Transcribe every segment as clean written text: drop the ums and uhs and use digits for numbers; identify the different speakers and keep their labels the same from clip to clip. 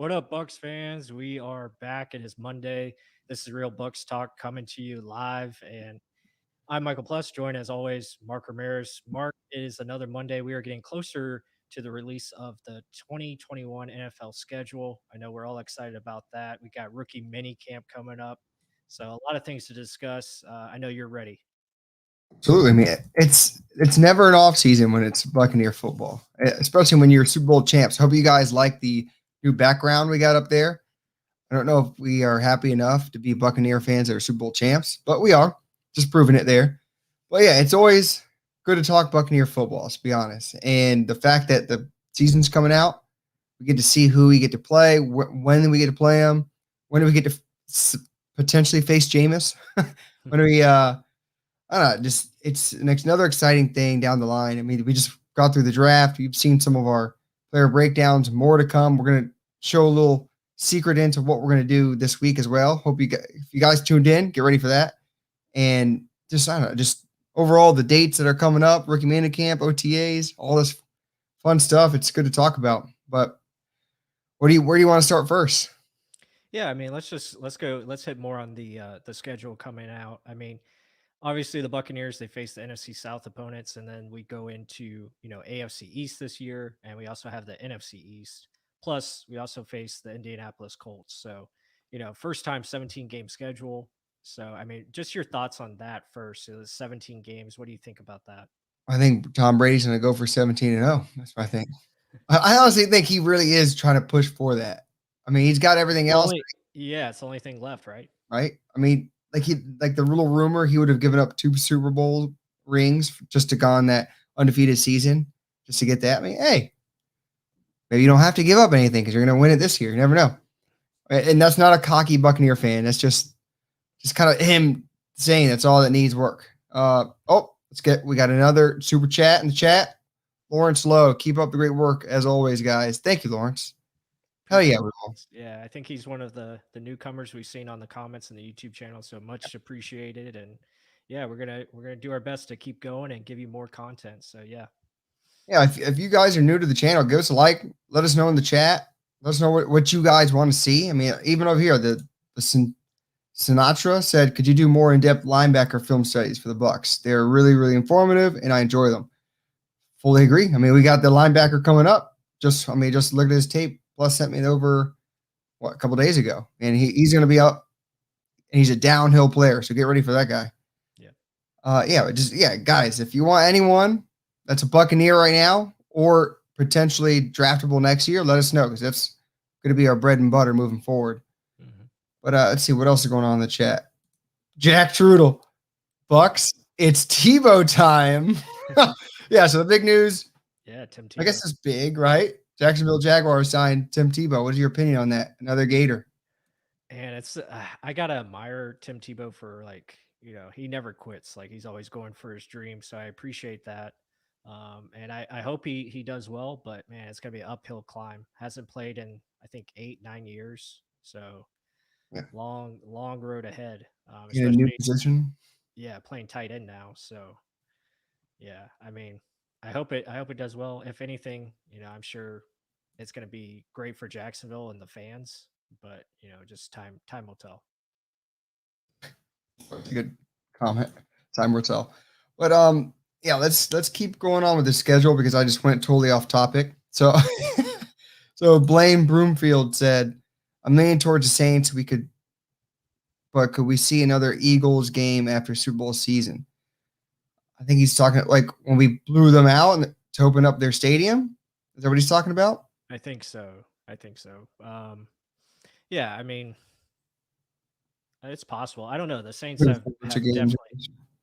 Speaker 1: What up, Bucks fans? We are back. It is Monday. This is Real Bucs Talk coming to you live. And I'm Michael Plus, joined as always, Mark Ramirez. Mark, it is another Monday. We are getting closer to the release of the 2021 NFL schedule. I know we're all excited about that. We got rookie mini camp coming up. So, a lot of things to discuss. I know you're ready.
Speaker 2: Absolutely. I mean, it's never an off season when it's Buccaneer football, especially when you're Super Bowl champs. Hope you guys like the new background we got up there. I don't know if we are happy enough to be Buccaneer fans that are Super Bowl champs, but we are. Just proving it there. But yeah, it's always good to talk Buccaneer football, to be honest. And the fact that the season's coming out, we get to see who we get to play, when we get to play them, when do we get to potentially face Jameis, when do we I don't know, just it's another exciting thing down the line. I mean, we just got through the draft. You've seen some of our player breakdowns, more to come. We're going to show a little secret into what we're going to do this week as well. Hope if you guys tuned in, get ready for that. And just, I don't know, just overall the dates that are coming up, rookie minicamp, OTAs, all this fun stuff. It's good to talk about. But where do you want to start first?
Speaker 1: Yeah, I mean, let's hit more on the schedule coming out. I mean, obviously the Buccaneers, they face the NFC South opponents, and then we go into AFC East this year, and we also have the NFC East. Plus, we also face the Indianapolis Colts. So, first time 17 game schedule. So, I mean, just your thoughts on that first. So, the 17 games. What do you think about that?
Speaker 2: I think Tom Brady's going to go for 17-0. That's what I think. I honestly think he really is trying to push for that. I mean, he's got everything
Speaker 1: The
Speaker 2: else,
Speaker 1: only, yeah, it's the only thing left, right?
Speaker 2: right? I mean, like the little rumor he would have given up 2 Super Bowl rings just to go on that undefeated season just to get that. I mean, hey, maybe you don't have to give up anything because you're going to win it this year. You never know. And that's not a cocky Buccaneer fan. That's just kind of him saying that's all that needs work. We got another super chat in the chat. Lawrence Lowe, keep up the great work as always, guys. Thank you, Lawrence. Hell yeah, we will.
Speaker 1: Yeah, I think he's one of the newcomers we've seen on the comments in the YouTube channel. So much appreciated, and yeah, we're gonna do our best to keep going and give you more content. So yeah.
Speaker 2: Yeah, if you guys are new to the channel, give us a like. Let us know in the chat. Let us know what you guys want to see. I mean, even over here, Sinatra said, "Could you do more in-depth linebacker film studies for the Bucks? They're really, really informative, and I enjoy them." Fully agree. I mean, we got the linebacker coming up. Just look at his tape. Plus, sent me it over a couple days ago, and he's going to be up, and he's a downhill player. So get ready for that guy. Guys, if you want anyone that's a Buccaneer right now or potentially draftable next year, let us know because that's going to be our bread and butter moving forward. Mm-hmm. But let's see what else is going on in the chat. Jack Trudel, Bucks, it's Tebow time. Yeah, so the big news.
Speaker 1: Yeah, Tim Tebow.
Speaker 2: I guess it's big, right? Jacksonville Jaguars signed Tim Tebow. What is your opinion on that? Another Gator.
Speaker 1: And it's I gotta admire Tim Tebow for he never quits. Like he's always going for his dream. So I appreciate that. And I hope he does well, but man, it's gonna be an uphill climb. Hasn't played in I think 8-9 years. So yeah. long road ahead.
Speaker 2: In a new position.
Speaker 1: Yeah, playing tight end now. So yeah, I mean, I hope it does well. If anything, I'm sure it's gonna be great for Jacksonville and the fans, but just time will tell.
Speaker 2: Good comment. Time will tell. But yeah, let's keep going on with the schedule because I just went totally off topic. So so Blaine Broomfield said, I'm leaning towards the Saints. But could we see another Eagles game after Super Bowl season? I think he's talking like when we blew them out to open up their stadium. Is that what he's talking about?
Speaker 1: I think so. Yeah, I mean, it's possible. I don't know. The Saints have definitely,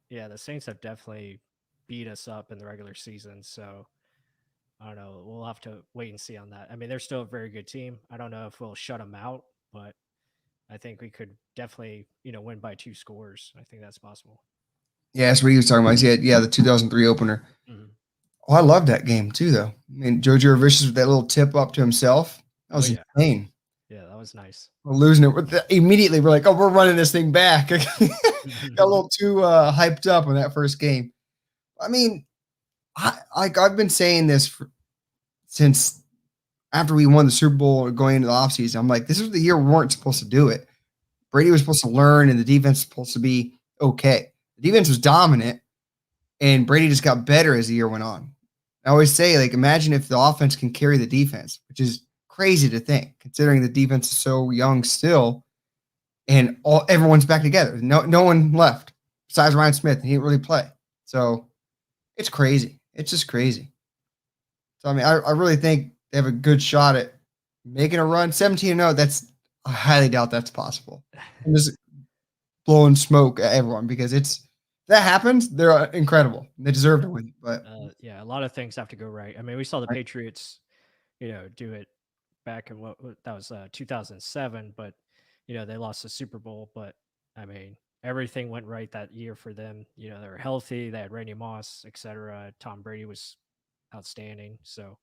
Speaker 1: the Saints have definitely beat us up in the regular season. So I don't know. We'll have to wait and see on that. I mean, they're still a very good team. I don't know if we'll shut them out, but I think we could definitely, win by 2 scores. I think that's possible.
Speaker 2: Yeah, that's what he was talking about. He said, the 2003 opener. Mm-hmm. Oh, I love that game too, though. I mean, Joe Jurevicius with that little tip up to himself. That was insane.
Speaker 1: Yeah, that was nice.
Speaker 2: We're losing it. Immediately, we're like, oh, we're running this thing back. Got a little too hyped up on that first game. I mean, I've been saying this since after we won the Super Bowl going into the offseason, I'm like, this is the year we weren't supposed to do it. Brady was supposed to learn, and the defense was supposed to be okay. The defense was dominant, and Brady just got better as the year went on. I always say, like, imagine if the offense can carry the defense, which is crazy to think, considering the defense is so young still, and everyone's back together. No one left besides Ryan Smith, and he didn't really play. So it's crazy. It's just crazy. So I mean, I really think they have a good shot at making a run. 17-0. I highly doubt that's possible. I'm just blowing smoke at everyone because that happens. They're incredible. They deserve to win. But
Speaker 1: Yeah, a lot of things have to go right. I mean, we saw the Patriots, do it back in that was 2007, but they lost the Super Bowl. But I mean, everything went right that year for them. They were healthy. They had Randy Moss, etc. Tom Brady was outstanding. So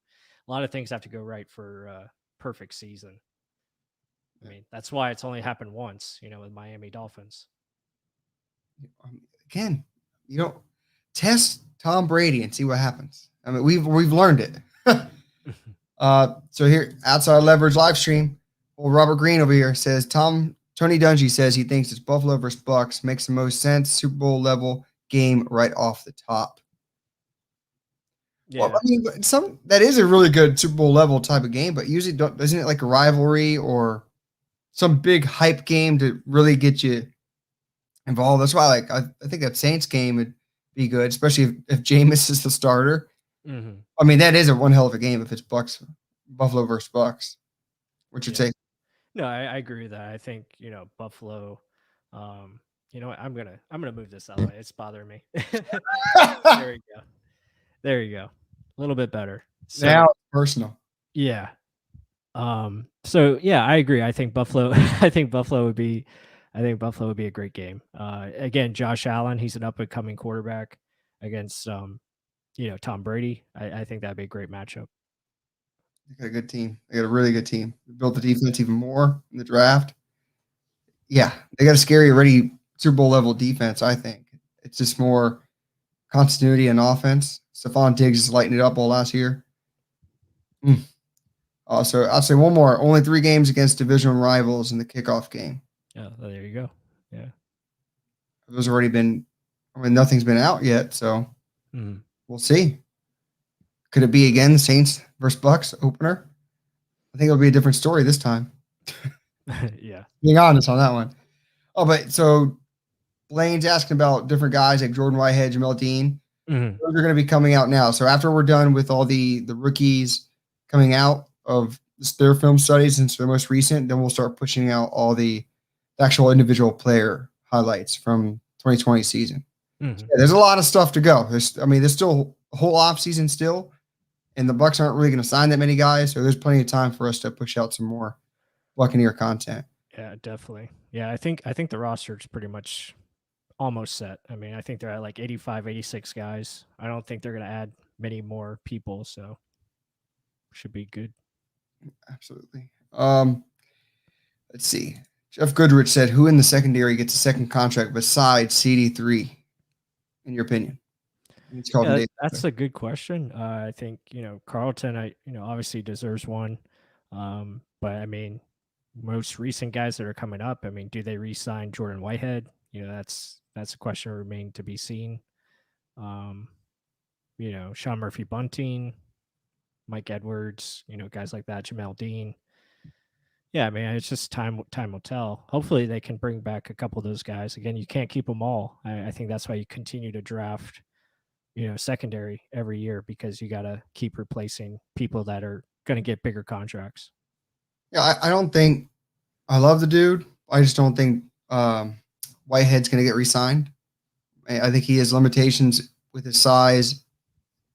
Speaker 1: a lot of things have to go right for perfect season. I mean, that's why it's only happened once, with Miami Dolphins.
Speaker 2: again, test Tom Brady and see what happens. I mean, we've learned it. So here, outside leverage live stream, old Robert Green over here says Tony Dungy says he thinks it's Buffalo versus Bucks makes the most sense. Super Bowl level game right off the top.
Speaker 1: Yeah.
Speaker 2: Well, I mean, that is a really good Super Bowl level type of game, but usually isn't it like a rivalry or some big hype game to really get you involved? That's why, like, I think that Saints game would be good, especially if Jameis is the starter.
Speaker 1: Mm-hmm.
Speaker 2: I mean, that is one hell of a game if it's Buffalo versus Bucks. What's your take?
Speaker 1: No, I agree with that. I think Buffalo. I'm gonna move this that way. It's bothering me. There you go. There you go. A little bit better. So,
Speaker 2: now it's personal.
Speaker 1: Yeah. So yeah, I agree. I think Buffalo. I think Buffalo would be a great game. Again, Josh Allen. He's an up and coming quarterback against Tom Brady. I think that'd be a great matchup.
Speaker 2: They got a good team. They got a really good team. They built the defense even more in the draft. Yeah, they got a scary, ready Super Bowl level defense. I think it's just more continuity and offense. Stephon Diggs is lighting it up all last year. So I'll say one more. Only 3 games against division rivals in the kickoff game.
Speaker 1: Yeah, there you go. Yeah,
Speaker 2: those already been. I mean, nothing's been out yet, so we'll see. Could it be again Saints versus Bucks opener? I think it'll be a different story this time.
Speaker 1: Yeah,
Speaker 2: being honest on that one. Oh, but so Blaine's asking about different guys like Jordan Whitehead, Jamel Dean.
Speaker 1: Mm-hmm.
Speaker 2: Those are going to be coming out now. So after we're done with all the rookies coming out of their film studies since they're most recent, then we'll start pushing out all the actual individual player highlights from 2020 season.
Speaker 1: Mm-hmm.
Speaker 2: So, yeah, there's a lot of stuff to go. There's still a whole off season still, and the Bucks aren't really going to sign that many guys, so there's plenty of time for us to push out some more Buccaneer content.
Speaker 1: Yeah, definitely. Yeah, I think the roster is pretty much almost set. I mean, I think they're at like 85, 86 guys. I don't think they're going to add many more people, so should be good.
Speaker 2: Absolutely. Let's see. Jeff Goodrich said, "Who in the secondary gets a second contract besides CD3?" In your opinion,
Speaker 1: that's a good question. I think Carlton, obviously deserves one, but I mean, most recent guys that are coming up. I mean, do they re-sign Jordan Whitehead? That's a question remain to be seen. Sean Murphy Bunting, Mike Edwards, guys like that, Jamel Dean. Yeah, I mean, it's just time will tell. Hopefully they can bring back a couple of those guys. Again, you can't keep them all. I think that's why you continue to draft, secondary every year, because you got to keep replacing people that are going to get bigger contracts.
Speaker 2: Yeah, I don't think I love the dude. I just don't think Whitehead's going to get re-signed. I think he has limitations with his size,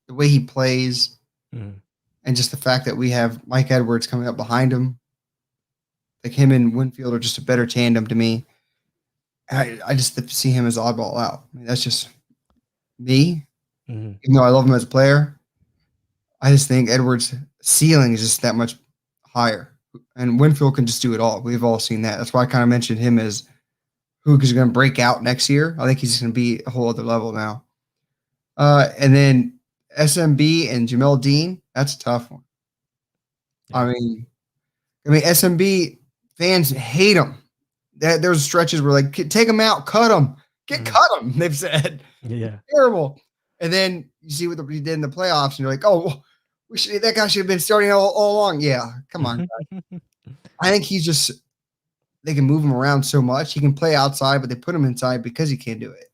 Speaker 2: the way he plays, and just the fact that we have Mike Edwards coming up behind him. Like, him and Winfield are just a better tandem to me. I just see him as oddball out. I mean, that's just me. Even though I love him as a player, I just think Edwards' ceiling is just that much higher. And Winfield can just do it all. We've all seen that. That's why I kind of mentioned him as who is going to break out next year. I think he's going to be a whole other level now. And then SMB and Jamel Dean, that's a tough one. I
Speaker 1: Yeah.
Speaker 2: mean, SMB fans hate him. There's stretches where like take him out, cut him,
Speaker 1: Mhm.
Speaker 2: cut him. They've said
Speaker 1: Yeah.
Speaker 2: terrible. And then you see what he did in the playoffs, and you're like, oh, well, that guy should have been starting all along. Yeah, come on. I think they can move him around so much. He can play outside, but they put him inside because he can't do it.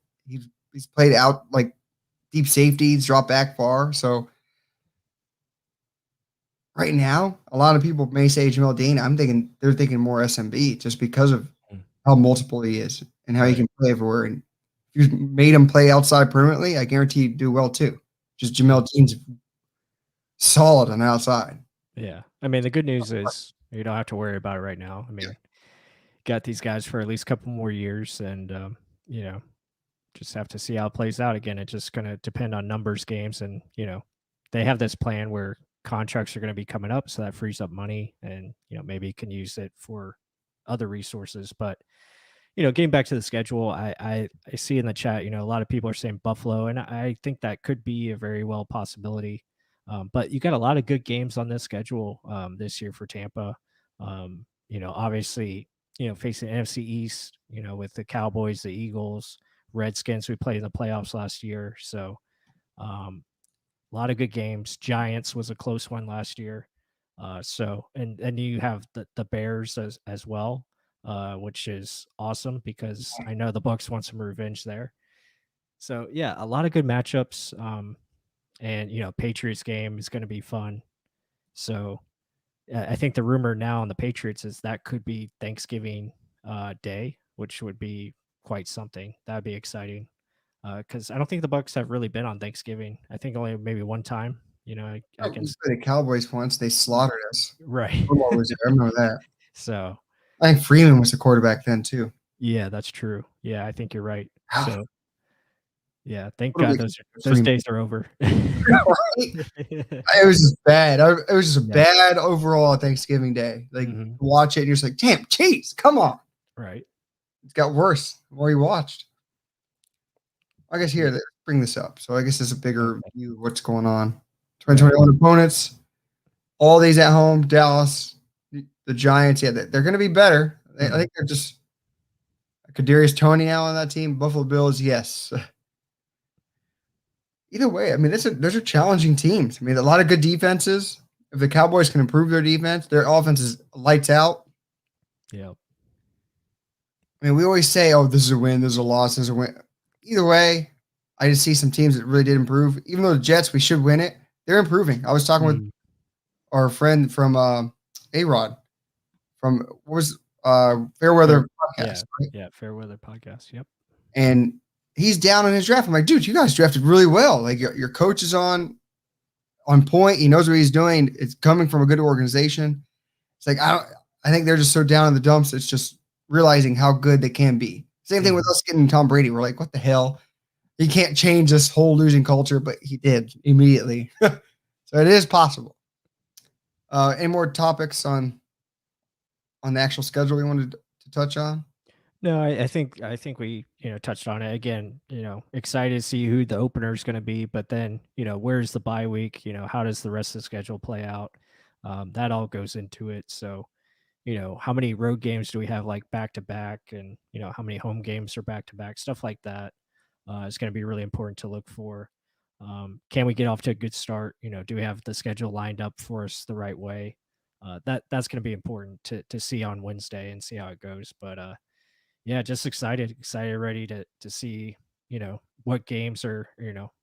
Speaker 2: He's played out like deep safeties, drop back far. So right now, a lot of people may say Jamel Dean. They're thinking more SMB just because of
Speaker 1: Mm.
Speaker 2: how multiple he is and how he
Speaker 1: Right.
Speaker 2: can play everywhere. And if you made him play outside permanently, I guarantee he'd do well too. Just
Speaker 1: Mhm.
Speaker 2: Jamel Dean's solid on the outside.
Speaker 1: Yeah. I mean, the good news is you don't have to worry about it right now. I mean, got these guys for at least a couple more years, and you know, just have to see how it plays out. Again, it's just going to depend on numbers games, and they have this plan where contracts are going to be coming up, so that frees up money, and maybe you can use it for other resources. But getting back to the schedule, I see in the chat, a lot of people are saying Buffalo, and I think that could be a very well possibility. But you got a lot of good games on this schedule this year for Tampa. Obviously, facing NFC East, with the Cowboys, the Eagles, Redskins, we played in the playoffs last year. So a lot of good games. Giants was a close one last year. And you have the Bears as well, which is awesome because I know the Bucks want some revenge there. So yeah, a lot of good matchups. And Patriots game is going to be fun. So I think the rumor now on the Patriots is that could be Thanksgiving Day, which would be quite something. That'd be exciting because I don't think the Bucks have really been on Thanksgiving. I think only maybe one time.
Speaker 2: Oh, we
Speaker 1: Against
Speaker 2: played the Cowboys once. They slaughtered us.
Speaker 1: right.
Speaker 2: Football was there. I remember that.
Speaker 1: So
Speaker 2: I think Freeman was the quarterback then too.
Speaker 1: yeah, that's true. Yeah, I think you're right.
Speaker 2: Wow,
Speaker 1: So yeah, thank
Speaker 2: what a
Speaker 1: God
Speaker 2: week for
Speaker 1: those
Speaker 2: Freeman.
Speaker 1: days are over.
Speaker 2: It was just bad. It was just a
Speaker 1: Yeah.
Speaker 2: bad overall Thanksgiving Day. Like
Speaker 1: Hmm.
Speaker 2: watch it, and you're just like, damn, jeez, come on.
Speaker 1: Right.
Speaker 2: It got worse the more you watched. I guess here,
Speaker 1: Yeah.
Speaker 2: let's bring this up. So I guess it's a bigger
Speaker 1: Okay.
Speaker 2: view of what's going on.
Speaker 1: Right.
Speaker 2: 2021 opponents, all these at home, Dallas, the Giants. Yeah, they're going to be better. I
Speaker 1: Mhm.
Speaker 2: think they're just Kadarius Toney now on that team. Buffalo Bills, yes. Either way, I mean, those are challenging teams. I mean, a lot of good defenses. If the Cowboys can improve their defense, their offense is lights out.
Speaker 1: Yeah.
Speaker 2: I mean, we always say, "Oh, this is a win, this is a loss, this is a win." Either way, I just see some teams that really did improve. Even though the Jets, we should win it. They're improving. I was talking with
Speaker 1: Mm.
Speaker 2: our friend from A Rod from what was
Speaker 1: Fair,
Speaker 2: Fairweather podcast,
Speaker 1: yeah.
Speaker 2: right?
Speaker 1: Yeah. Fair weather podcast. Yep.
Speaker 2: And he's down in his draft. I'm like, dude, you guys drafted really well. Like your coach is on point. He knows what he's doing. It's coming from a good organization. It's like I think they're just so down in the dumps. It's just realizing how good they can be. Same thing with
Speaker 1: Mhm.
Speaker 2: us getting Tom Brady. We're like, what the hell? He can't change this whole losing culture, but he did immediately. So it is possible. Any more topics on the actual schedule we wanted to touch on?
Speaker 1: No, I think we touched on it again. Excited to see who the opener is going to be, but then where's the bye week? How does the rest of the schedule play out? That all goes into it. So how many road games do we have like back to back, and how many home games are back to back? Stuff like that is going to be really important to look for. Can we get off to a good start? Do we have the schedule lined up for us the right way? That's going to be important to see on Wednesday and see how it goes. But yeah, just excited, ready to see, what games are,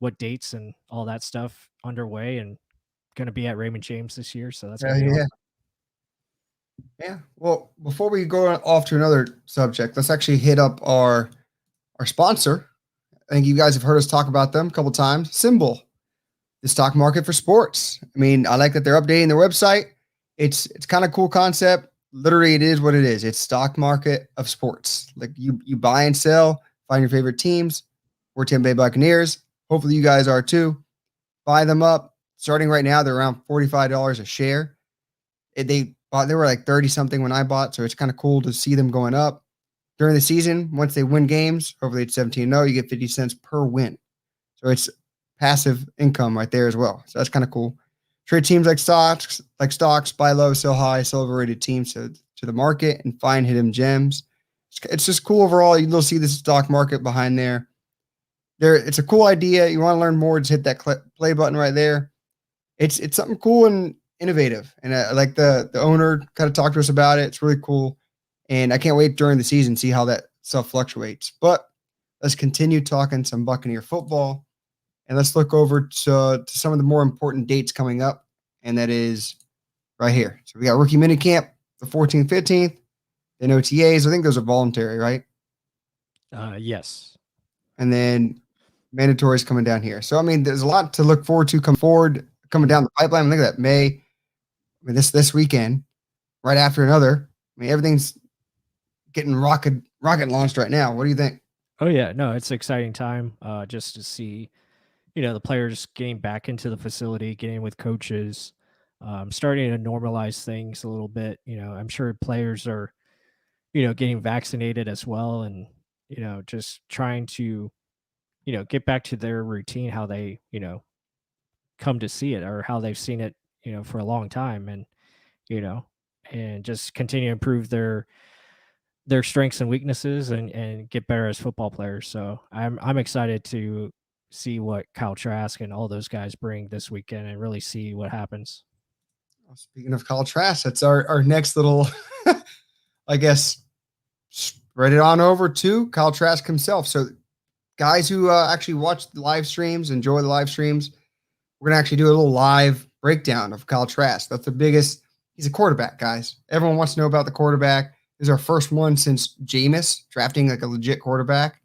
Speaker 1: what dates and all that stuff underway and going to be at Raymond James this year. So that's going
Speaker 2: Yeah,
Speaker 1: to be
Speaker 2: yeah,
Speaker 1: awesome.
Speaker 2: yeah. Well, before we go off to another subject, let's actually hit up our sponsor. I think you guys have heard us talk about them a couple times. Symbol, the stock market for sports. I mean, I like that they're updating their website. It's kind of cool concept. Literally, it is what it is. It's stock market of sports. Like you buy and sell, find your favorite teams. We're Tampa Bay Buccaneers. Hopefully, you guys are too. Buy them up. Starting right now, they're around $45 a share. They were like 30 something when I bought, so it's kind of cool to see them going up during the season. Once they win games, hopefully it's 17-0, you get 50 cents per win. So it's passive income right there as well. So that's kind of cool. Trade teams like stocks, buy low, sell high, sell overrated teams to the market and find hidden gems. It's just cool overall. You'll see this stock market behind there. It's a cool idea. You want to learn more, just hit that play button right there. It's something cool and innovative. And like the owner kind of talked to us about it. It's really cool. And I can't wait during the season to see how that stuff fluctuates. But let's continue talking some Buccaneer football. And let's look over to some of the more important dates coming up. And that is right here. So we got rookie minicamp, the 14th, 15th, then OTAs. I think those are voluntary, right?
Speaker 1: Yes.
Speaker 2: And then mandatory is coming down here. So, I mean, there's a lot to look forward to coming down the pipeline. Look at that. May, I mean, this weekend, right after another. I mean, everything's getting rocket launched right now. What do you think?
Speaker 1: Oh yeah, no, it's an exciting time just to see, the players getting back into the facility, getting with coaches, starting to normalize things a little bit. I'm sure players are, getting vaccinated as well, and just trying to, get back to their routine, how they, come to see it or how they've seen it, for a long time, and you know, and just continue to improve their strengths and weaknesses and get better as football players. So I'm excited to see what Kyle Trask and all those guys bring this weekend and really see what happens.
Speaker 2: Well, speaking of Kyle Trask, that's our next little, I guess, spread it on over to Kyle Trask himself. So, guys who actually watch the live streams, enjoy the live streams, we're going to actually do a little live breakdown of Kyle Trask. That's the biggest. He's a quarterback, guys. Everyone wants to know about the quarterback. This is our first one since Jameis, drafting like a legit quarterback.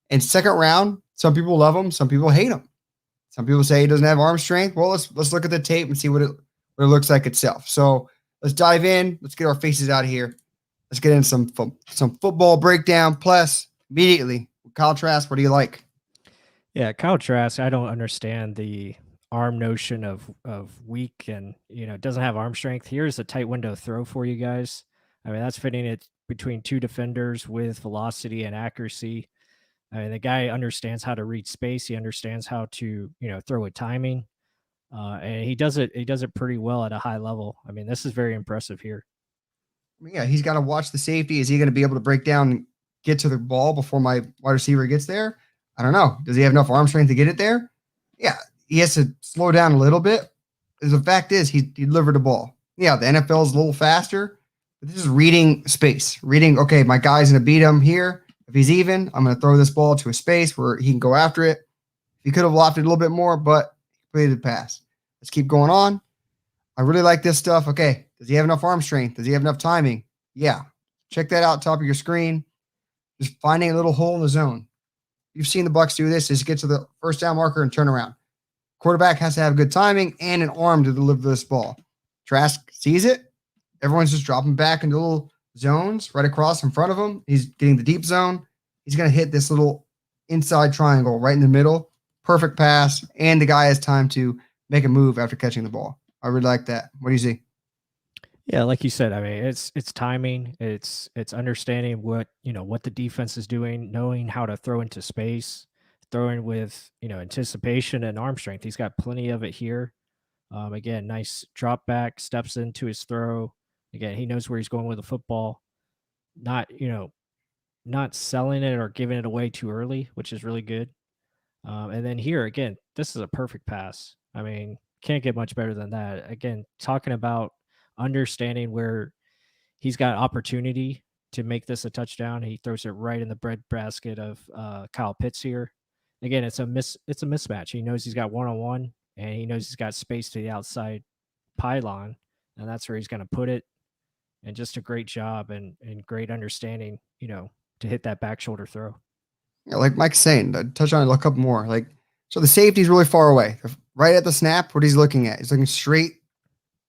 Speaker 2: And second round, some people love him, some people hate him. Some people say he doesn't have arm strength. Well, let's look at the tape and see what it looks like itself. So let's dive in. Let's get our faces out of here. Let's get into some football breakdown. Plus, immediately, Kyle Trask, what do you like?
Speaker 1: Yeah, Kyle Trask, I don't understand the arm notion of weak and doesn't have arm strength. Here's a tight window throw for you guys. I mean, that's fitting it between two defenders with velocity and accuracy. I mean, the guy understands how to read space. He understands how to, throw with timing. And he does it pretty well at a high level. I mean, this is very impressive here.
Speaker 2: Yeah, he's got to watch the safety. Is he going to be able to break down and get to the ball before my wide receiver gets there? I don't know. Does he have enough arm strength to get it there? Yeah, he has to slow down a little bit. The fact is, he delivered the ball. Yeah, the NFL is a little faster, but this is reading space. Reading, okay, my guy's going to beat him here. If he's even, I'm going to throw this ball to a space where he can go after it. He could have lofted a little bit more, but he completed the pass. Let's keep going on. I really like this stuff. Okay, does he have enough arm strength? Does he have enough timing? Yeah. Check that out top of your screen. Just finding a little hole in the zone. You've seen the Bucs do this. Just get to the first down marker and turn around. Quarterback has to have good timing and an arm to deliver this ball. Trask sees it. Everyone's just dropping back into little zones right across in front of him. He's getting the deep zone. He's going to hit this little inside triangle right in the middle. Perfect pass. And the guy has time to make a move after catching the ball. I really like that. What do you see?
Speaker 1: Yeah, like you said, I mean, it's timing, it's understanding what the defense is doing, knowing how to throw into space, throwing with anticipation and arm strength. He's got plenty of it here. Again, nice drop back, steps into his throw. Again, he knows where he's going with the football. Not not selling it or giving it away too early, which is really good. And then here again, this is a perfect pass. I mean, can't get much better than that. Again, talking about understanding where he's got opportunity to make this a touchdown. He throws it right in the breadbasket of Kyle Pitts here. Again, it's a mismatch. He knows he's got one-on-one, and he knows he's got space to the outside pylon, and that's where he's going to put it. And just a great job and great understanding, to hit that back shoulder throw.
Speaker 2: Yeah, like Mike's saying, touch on it a couple more. So the safety's really far away. Right at the snap, what he's looking at. He's looking straight.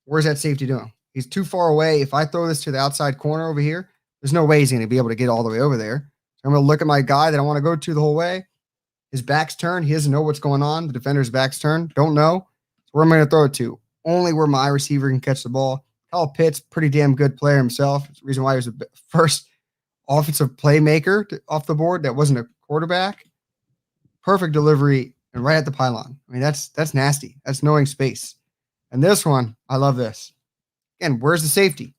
Speaker 2: Where's that safety doing? He's too far away. If I throw this to the outside corner over here, there's no way he's going to be able to get all the way over there. So I'm going to look at my guy that I want to go to the whole way. His back's turned. He doesn't know what's going on. The defender's back's turned. Don't know. So where am I going to throw it to? Only where my receiver can catch the ball. Kyle Pitts, pretty damn good player himself. It's the reason why he was the first offensive playmaker off the board that wasn't a quarterback. Perfect delivery and right at the pylon. I mean, that's nasty. That's knowing space. And this one, I love this. Again, where's the safety?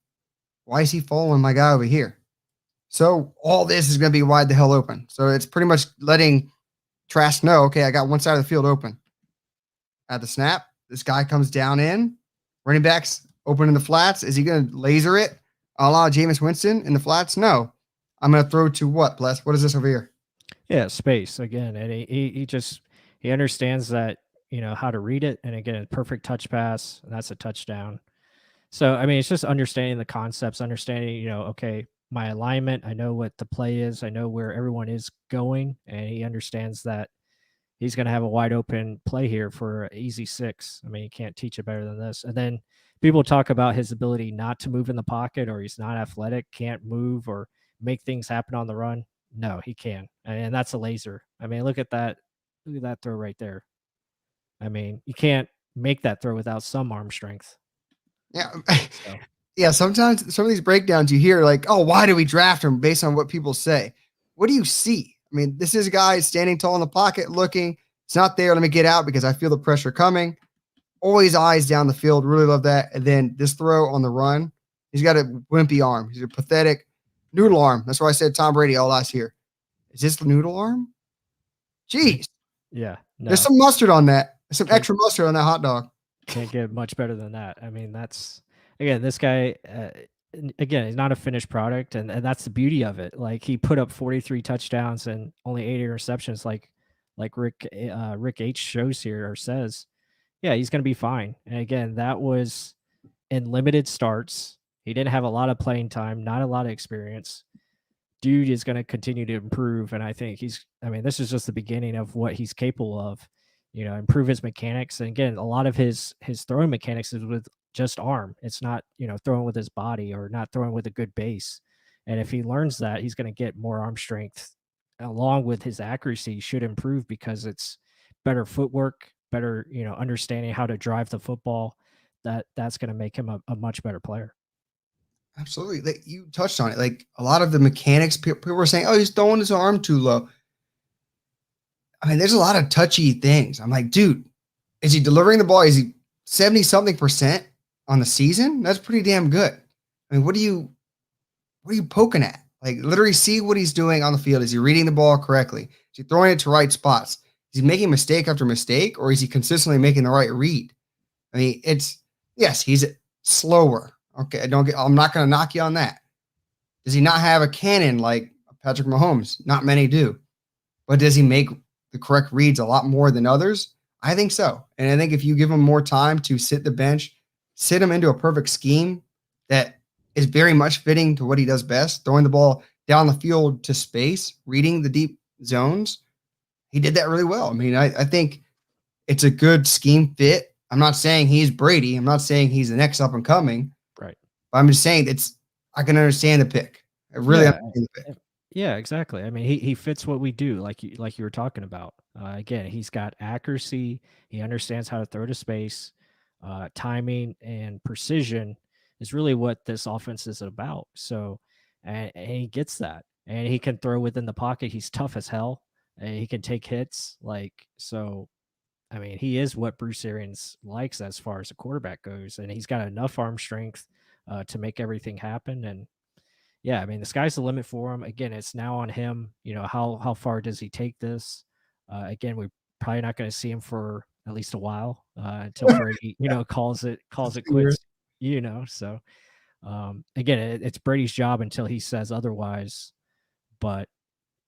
Speaker 2: Why is he following my guy over here? So all this is going to be wide the hell open. So it's pretty much letting Trask know, okay, I got one side of the field open. At the snap, this guy comes down in. Running backs open in the flats. Is he going to laser it a la Jameis Winston in the flats? No. I'm going to throw to what, Bless? What is this over here?
Speaker 1: Yeah, space again, and he understands that, how to read it, and again, a perfect touch pass, and that's a touchdown. So I mean, it's just understanding the concepts, understanding, okay, my alignment, I know what the play is, I know where everyone is going, and he understands that he's going to have a wide open play here for an easy 6. I mean, you can't teach it better than this. And then people talk about his ability not to move in the pocket, or he's not athletic, can't move or make things happen on the run. No, he can. And that's a laser. I mean, look at that. Look at that throw right there. I mean, you can't make that throw without some arm strength.
Speaker 2: Yeah.
Speaker 1: So,
Speaker 2: Yeah. Sometimes some of these breakdowns you hear like, oh, why do we draft him based on what people say? What do you see? I mean, this is a guy standing tall in the pocket looking. It's not there. Let me get out because I feel the pressure coming. Always eyes down the field. Really love that. And then this throw on the run, he's got a wimpy arm. He's a pathetic noodle arm. That's why I said Tom Brady all last year. Is this the noodle arm? Jeez.
Speaker 1: yeah. No.
Speaker 2: There's some mustard on that. There's some extra mustard on that hot dog.
Speaker 1: Can't get much better than that. I mean, that's, again, this guy, again, he's not a finished product, and that's the beauty of it. Like, he put up 43 touchdowns and only 8 interceptions, like Rick H shows here or says. Yeah, he's going to be fine. And again, that was in limited starts. He didn't have a lot of playing time, not a lot of experience. Dude is going to continue to improve, and I think this is just the beginning of what he's capable of. Improve his mechanics, and again, a lot of his throwing mechanics is with just arm. It's not, throwing with his body or not throwing with a good base. And if he learns that, he's going to get more arm strength, along with his accuracy should improve because it's better footwork, better, understanding how to drive the football. That's going to make him a much better player.
Speaker 2: Absolutely. Like, you touched on it. Like, a lot of the mechanics, people were saying, oh, he's throwing his arm too low. I mean, there's a lot of touchy things. I'm like, dude, is he delivering the ball? Is he 70-something% on the season? That's pretty damn good. I mean, what are you poking at? Like, literally see what he's doing on the field. Is he reading the ball correctly? Is he throwing it to right spots? Is he making mistake after mistake, or is he consistently making the right read? I mean, yes, he's slower. Okay, I'm not going to knock you on that. Does he not have a cannon like Patrick Mahomes? Not many do. But does he make the correct reads a lot more than others? I think so. And I think if you give him more time to sit the bench, sit him into a perfect scheme that is very much fitting to what he does best, throwing the ball down the field to space, reading the deep zones, he did that really well. I mean, I think it's a good scheme fit. I'm not saying he's Brady. I'm not saying he's the next up and coming.
Speaker 1: Right.
Speaker 2: But I'm just saying I can understand the pick. I really understand the pick.
Speaker 1: Yeah, exactly. I mean, he fits what we do, like you were talking about. Again, he's got accuracy. He understands how to throw to space. Timing and precision is really what this offense is about. So, and he gets that, and he can throw within the pocket. He's tough as hell, and he can take hits. So. I mean, he is what Bruce Arians likes as far as a quarterback goes, and he's got enough arm strength to make everything happen. And yeah, I mean, the sky's the limit for him. Again, it's now on him. How far does he take this? Again, we're probably not going to see him for at least a while until Brady, calls it quits. So again, it's Brady's job until he says otherwise. But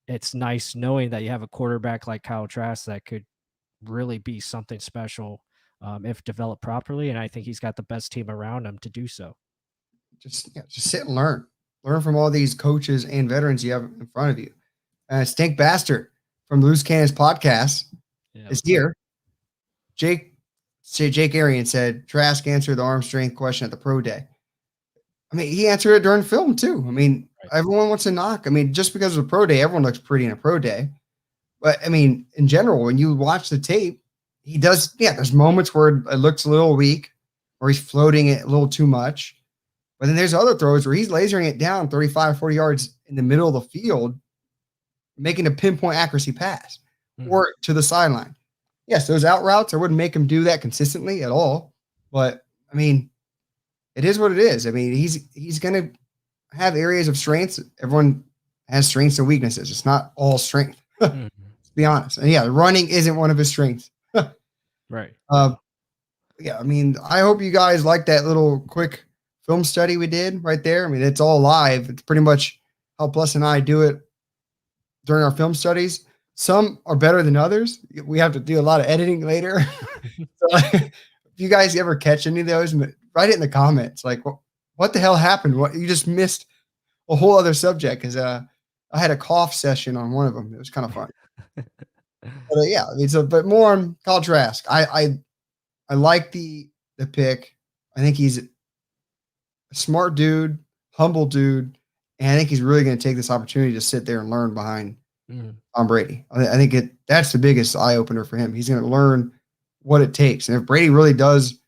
Speaker 1: it's nice knowing that you have a quarterback like Kyle Trask that could really be something special if developed properly, and I think he's got the best team around him to do so.
Speaker 2: Just sit and learn from all these coaches and veterans you have in front of you. Stink Bastard from Loose Cannons podcast is here. Jake Arian said Trask answered the arm strength question at the pro day. I mean, he answered it during film too. I mean, Everyone wants to knock. I mean, just because of a pro day, everyone looks pretty in a pro day. But I mean, in general, when you watch the tape, he does, there's moments where it looks a little weak or he's floating it a little too much. But then there's other throws where he's lasering it down 35, 40 yards in the middle of the field, making a pinpoint accuracy pass or to the sideline. Yes, those out routes, I wouldn't make him do that consistently at all. But I mean, it is what it is. I mean, he's going to have areas of strengths. Everyone has strengths and weaknesses. It's not all strength. To
Speaker 1: Mhm.
Speaker 2: be honest. And yeah, running isn't one of his strengths.
Speaker 1: Right.
Speaker 2: Uh,
Speaker 1: No.
Speaker 2: yeah, I mean, I hope you guys like that little quick film study we did right there. I mean, it's all live. It's pretty much how Plus and I do it during our film studies. Some are better than others. We have to do a lot of editing later. So, if you guys ever catch any of those, write it in the comments. Like, what the hell happened? What you just missed a whole other subject because I had a cough session on one of them. It was kind of fun. But yeah, I mean, but more on Kyle Trask. I like the pick. I think he's a smart dude, humble dude, and I think he's really going to take this opportunity to sit there and learn behind
Speaker 1: Mhm.
Speaker 2: Tom Brady. I think that's the biggest eye opener for him. He's going to learn what it takes, and if Brady really does,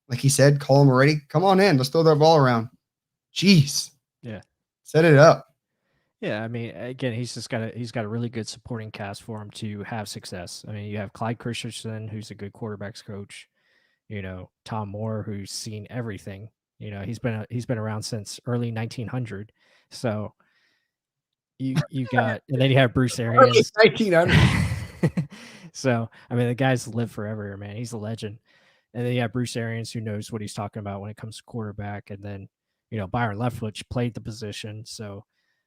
Speaker 2: like he said, call him already. Come on in, let's throw that ball around. Jeez,
Speaker 1: Yeah.
Speaker 2: set it up.
Speaker 1: Yeah, I mean, again, he's got a really good supporting cast for him to have success. I mean, you have Clyde Christensen, who's a good quarterbacks coach. Tom Moore, who's seen everything. He's been around since early 1900. So you got, and then you have Bruce
Speaker 2: Early
Speaker 1: Arians.
Speaker 2: 1900s.
Speaker 1: So I mean, the guy's lived forever, man. He's a legend. And then you have Bruce Arians, who knows what he's talking about when it comes to quarterback. And then Byron Leftwich played the position, so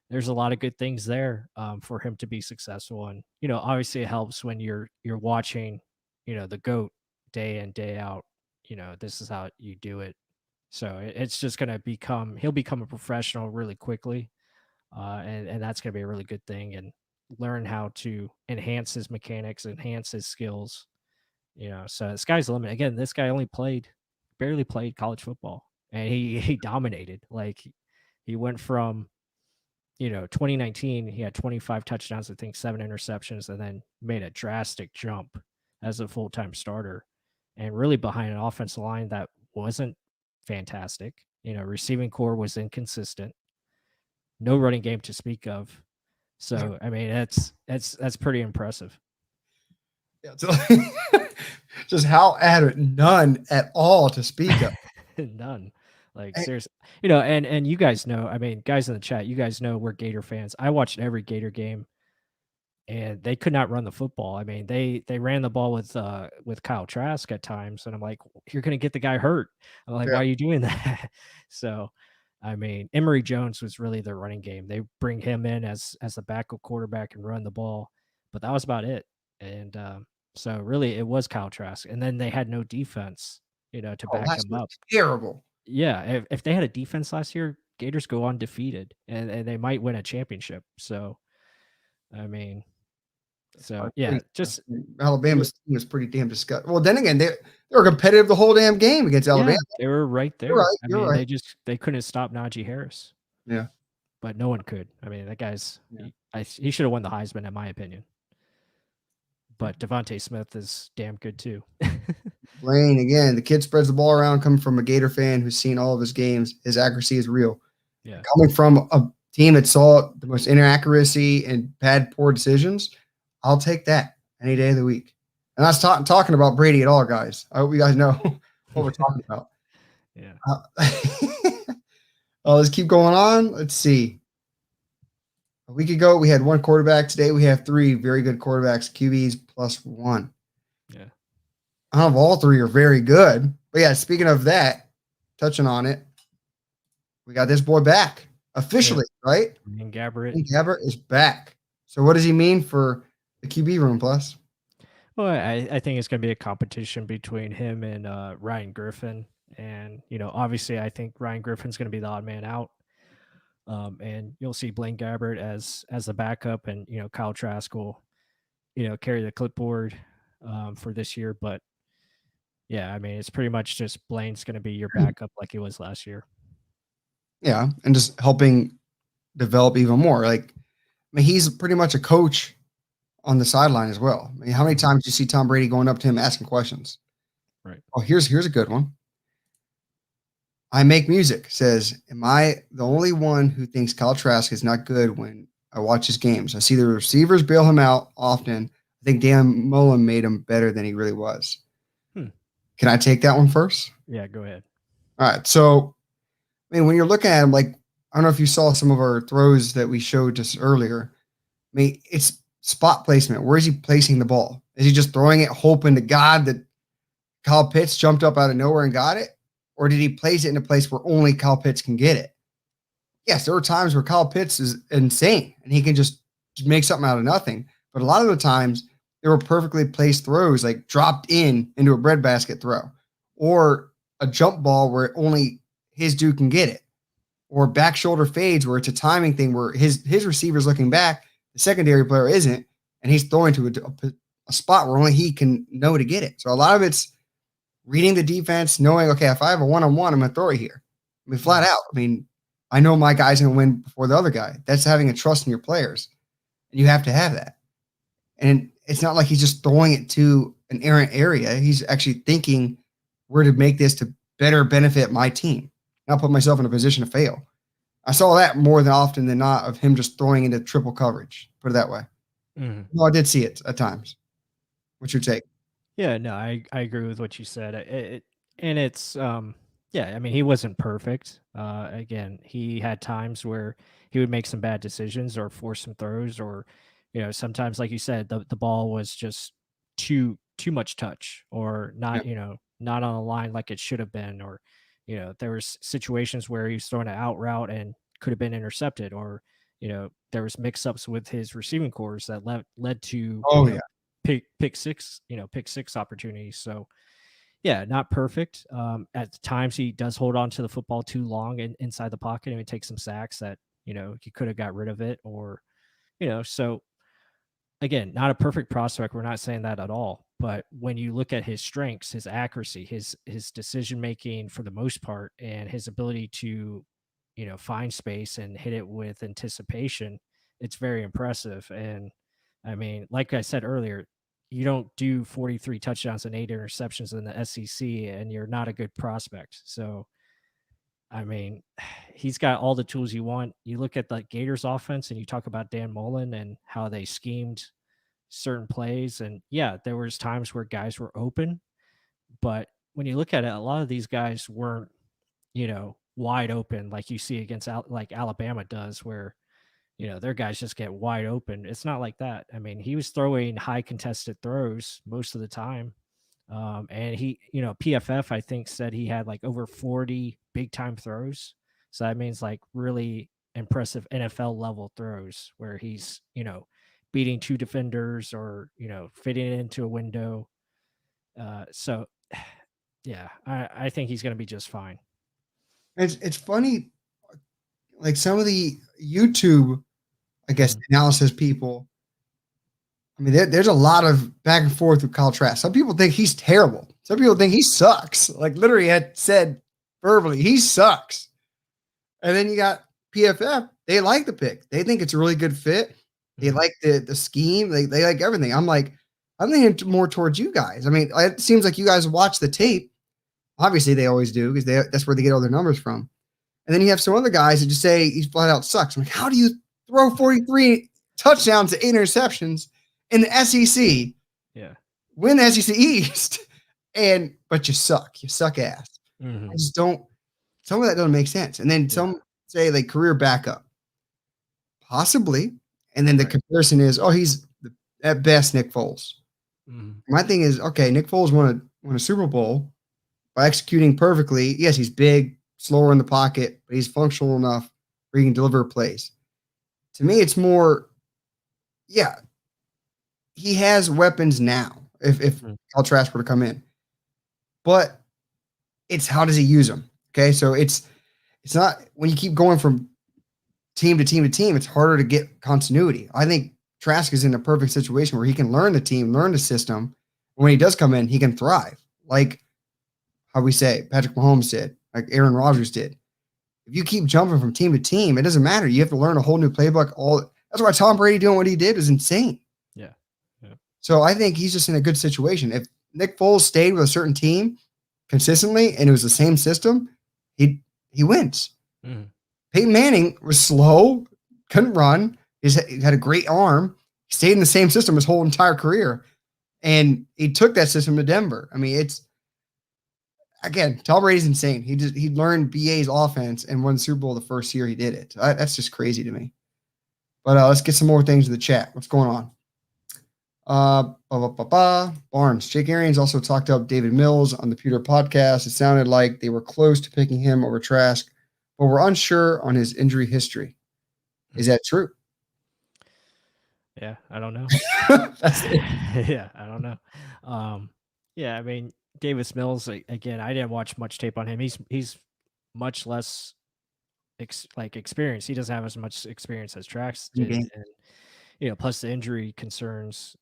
Speaker 1: there's a lot of good things there for him to be successful. And obviously it helps when you're watching the GOAT day in day out. This is how you do it. So it's just going to he'll become a professional really quickly, and that's going to be a really good thing. And learn how to enhance his mechanics, enhance his skills. So the sky's the limit. Again, this guy barely played college football, and he dominated. Like he went from 2019, he had 25 touchdowns, I think 7 interceptions, and then made a drastic jump as a full-time starter, and really behind an offensive line that wasn't fantastic. Receiving core was inconsistent, no running game to speak of. So I mean, that's pretty impressive.
Speaker 2: Yeah, so just how adamant, none at all to speak of.
Speaker 1: None. Like
Speaker 2: And-
Speaker 1: seriously, and you guys know. I mean, guys in the chat, you guys know we're Gator fans. I watched every Gator game, and they could not run the football. I mean, they ran the ball with Kyle Trask at times, and I'm like, you're gonna get the guy hurt. I'm like,
Speaker 2: Yeah.
Speaker 1: why are you doing that? So, I mean, Emory Jones was really their running game. They bring him in as the backup quarterback and run the ball, but that was about it. And so really, it was Kyle Trask, and then they had no defense, to
Speaker 2: Oh,
Speaker 1: back
Speaker 2: that's
Speaker 1: him up.
Speaker 2: terrible.
Speaker 1: Yeah, if they had a defense last year, Gators go undefeated, and they might win a championship. So, I mean,
Speaker 2: I
Speaker 1: so yeah,
Speaker 2: think
Speaker 1: just
Speaker 2: Alabama's team was pretty damn disgusting. Well, then again, they were competitive the whole damn game against
Speaker 1: yeah,
Speaker 2: Alabama.
Speaker 1: they were right
Speaker 2: You're
Speaker 1: there.
Speaker 2: right.
Speaker 1: I
Speaker 2: You're
Speaker 1: mean,
Speaker 2: right.
Speaker 1: they couldn't stop Najee Harris,
Speaker 2: Yeah.
Speaker 1: but no one could. I mean, that guy's
Speaker 2: Yeah.
Speaker 1: he should have won the Heisman in my opinion. But Devontae Smith is damn good too.
Speaker 2: Blaine, again, the kid spreads the ball around, coming from a Gator fan who's seen all of his games. His accuracy is real.
Speaker 1: Yeah,
Speaker 2: Coming from a team that saw the most inaccuracy and bad, poor decisions, I'll take that any day of the week. And I was talking about Brady at all, guys. I hope you guys know what we're talking about.
Speaker 1: yeah,
Speaker 2: Let's keep going on. Let's see. A week ago, we had one quarterback. Today, we have 3 very good quarterbacks, QBs +1.
Speaker 1: yeah.
Speaker 2: I don't know if all 3 are very good. But yeah, speaking of that, touching on it, we got this boy back officially, right?
Speaker 1: And Gabbert.
Speaker 2: Gabbert is back. So what does he mean for the QB room, Plus?
Speaker 1: Well, I think it's going to be a competition between him and Ryan Griffin. And, obviously, I think Ryan Griffin's going to be the odd man out. And you'll see Blaine Gabbert as the backup, and, Kyle Trask will, carry the clipboard for this year. But, yeah, I mean, it's pretty much just Blaine's going to be your backup like he was last year.
Speaker 2: Yeah, and just helping develop even more. Like, I mean, he's pretty much a coach on the sideline as well. I mean, how many times do you see Tom Brady going up to him asking questions?
Speaker 1: Right.
Speaker 2: Oh, here's a good one. I make music says, am I the only one who thinks Kyle Trask is not good when I watch his games? I see the receivers bail him out often. I think Dan Mullen made him better than he really was.
Speaker 1: Hmm.
Speaker 2: Can I take that one first?
Speaker 1: Yeah, go ahead.
Speaker 2: All right. So, I mean, when you're looking at him, like, I don't know if you saw some of our throws that we showed just earlier. I mean, it's spot placement. Where is he placing the ball? Is he just throwing it, hoping to God that Kyle Pitts jumped up out of nowhere and got it? Or did he place it in a place where only Kyle Pitts can get it? Yes, there are times where Kyle Pitts is insane and he can just make something out of nothing. But a lot of the times, there were perfectly placed throws, like dropped in into a breadbasket throw, or a jump ball where only his dude can get it, or back shoulder fades where it's a timing thing where his receiver's looking back, the secondary player isn't, and he's throwing to a spot where only he can know to get it. So a lot of it's reading the defense, knowing, okay, if I have a one-on-one, I'm going to throw it here. I mean, flat out. I mean, I know my guy's going to win before the other guy. That's having a trust in your players. And you have to have that. And it's not like he's just throwing it to an errant area. He's actually thinking where to make this to better benefit my team, not put myself in a position to fail. I saw that more than often than not of him just throwing into triple coverage, put it that way. No, I did see it at times. What's your take?
Speaker 1: Yeah, no, I agree with what you said. And it's yeah, I mean, he wasn't perfect. Again, he had times where he would make some bad decisions or force some throws, or sometimes, like you said, the ball was just too much touch, or
Speaker 2: Yeah.
Speaker 1: not, not on a line like it should have been, or there was situations where he was throwing an out route and could have been intercepted, or there was mix-ups with his receiving cores that led to
Speaker 2: Oh, yeah.
Speaker 1: pick six opportunities. So yeah, not perfect. At times he does hold on to the football too long inside the pocket, and he takes some sacks that he could have got rid of it, or so again, not a perfect prospect. We're not saying that at all. But when you look at his strengths, his accuracy, his decision making for the most part, and his ability to find space and hit it with anticipation, it's very impressive. And I mean, like I said earlier, you don't do 43 touchdowns and 8 interceptions in the SEC and you're not a good prospect. So I mean, he's got all the tools you want. You look at the Gators offense and you talk about Dan Mullen and how they schemed certain plays, and yeah, there was times where guys were open, but when you look at it, a lot of these guys weren't wide open like you see against like Alabama does, where their guys just get wide open. It's not like that. I mean, he was throwing high contested throws most of the time. And he, PFF, I think, said he had like over 40 big time throws. So that means like really impressive NFL level throws where he's, beating two defenders, or, fitting it into a window. So yeah, I think he's going to be just fine.
Speaker 2: It's funny, like some of the YouTube, I guess, analysis people. I mean, there's a lot of back and forth with Kyle Trask. Some people think he's terrible. Some people think he sucks. Like literally had said verbally, he sucks. And then you got PFF. They like the pick. They think it's a really good fit. They like the scheme. They like everything. I'm leaning more towards you guys. I mean, it seems like you guys watch the tape. Obviously, they always do because that's where they get all their numbers from. And then you have some other guys that just say he flat out sucks. I'm like, how do you throw 43 touchdowns to 8 interceptions in the SEC?
Speaker 1: Yeah.
Speaker 2: Win the SEC East, but you suck. You suck ass. I just don't. Some of that doesn't make sense. And then some say like career backup, possibly. And then the comparison is, oh, he's at best Nick Foles. My thing is, okay, Nick Foles won a Super Bowl by executing perfectly. Yes, he's big, slower in the pocket, but he's functional enough where he can deliver plays. To me, it's more, yeah, he has weapons now if Kyle Trask were to come in. But it's how does he use them? Okay, so it's not when you keep going from team to team to team, it's harder to get continuity. I think Trask is in a perfect situation where he can learn the team, learn the system. When he does come in, he can thrive. Like how we say Patrick Mahomes did, like Aaron Rodgers did. If you keep jumping from team to team, it doesn't matter. You have to learn a whole new playbook. That's why Tom Brady doing what he did is insane.
Speaker 1: Yeah.
Speaker 2: So I think he's just in a good situation. If Nick Foles stayed with a certain team consistently and it was the same system, he wins. Peyton Manning was slow, couldn't run. He had a great arm. He stayed in the same system his whole entire career, and he took that system to Denver. I mean, again, Tom Brady's insane. He learned BA's offense and won the Super Bowl the first year he did it. That's just crazy to me. But let's get some more things in the chat. What's going on? Barnes. Jake Arians also talked up David Mills on the Pewter podcast. It sounded like they were close to picking him over Trask, but we're unsure on his injury history. Is that true?
Speaker 1: Yeah, I don't know.
Speaker 2: That's it.
Speaker 1: Yeah, I don't know. Yeah, I mean, Davis Mills, again, I didn't watch much tape on him. He's much less experienced. He doesn't have as much experience as Trax did,
Speaker 2: Okay.
Speaker 1: and plus the injury concerns.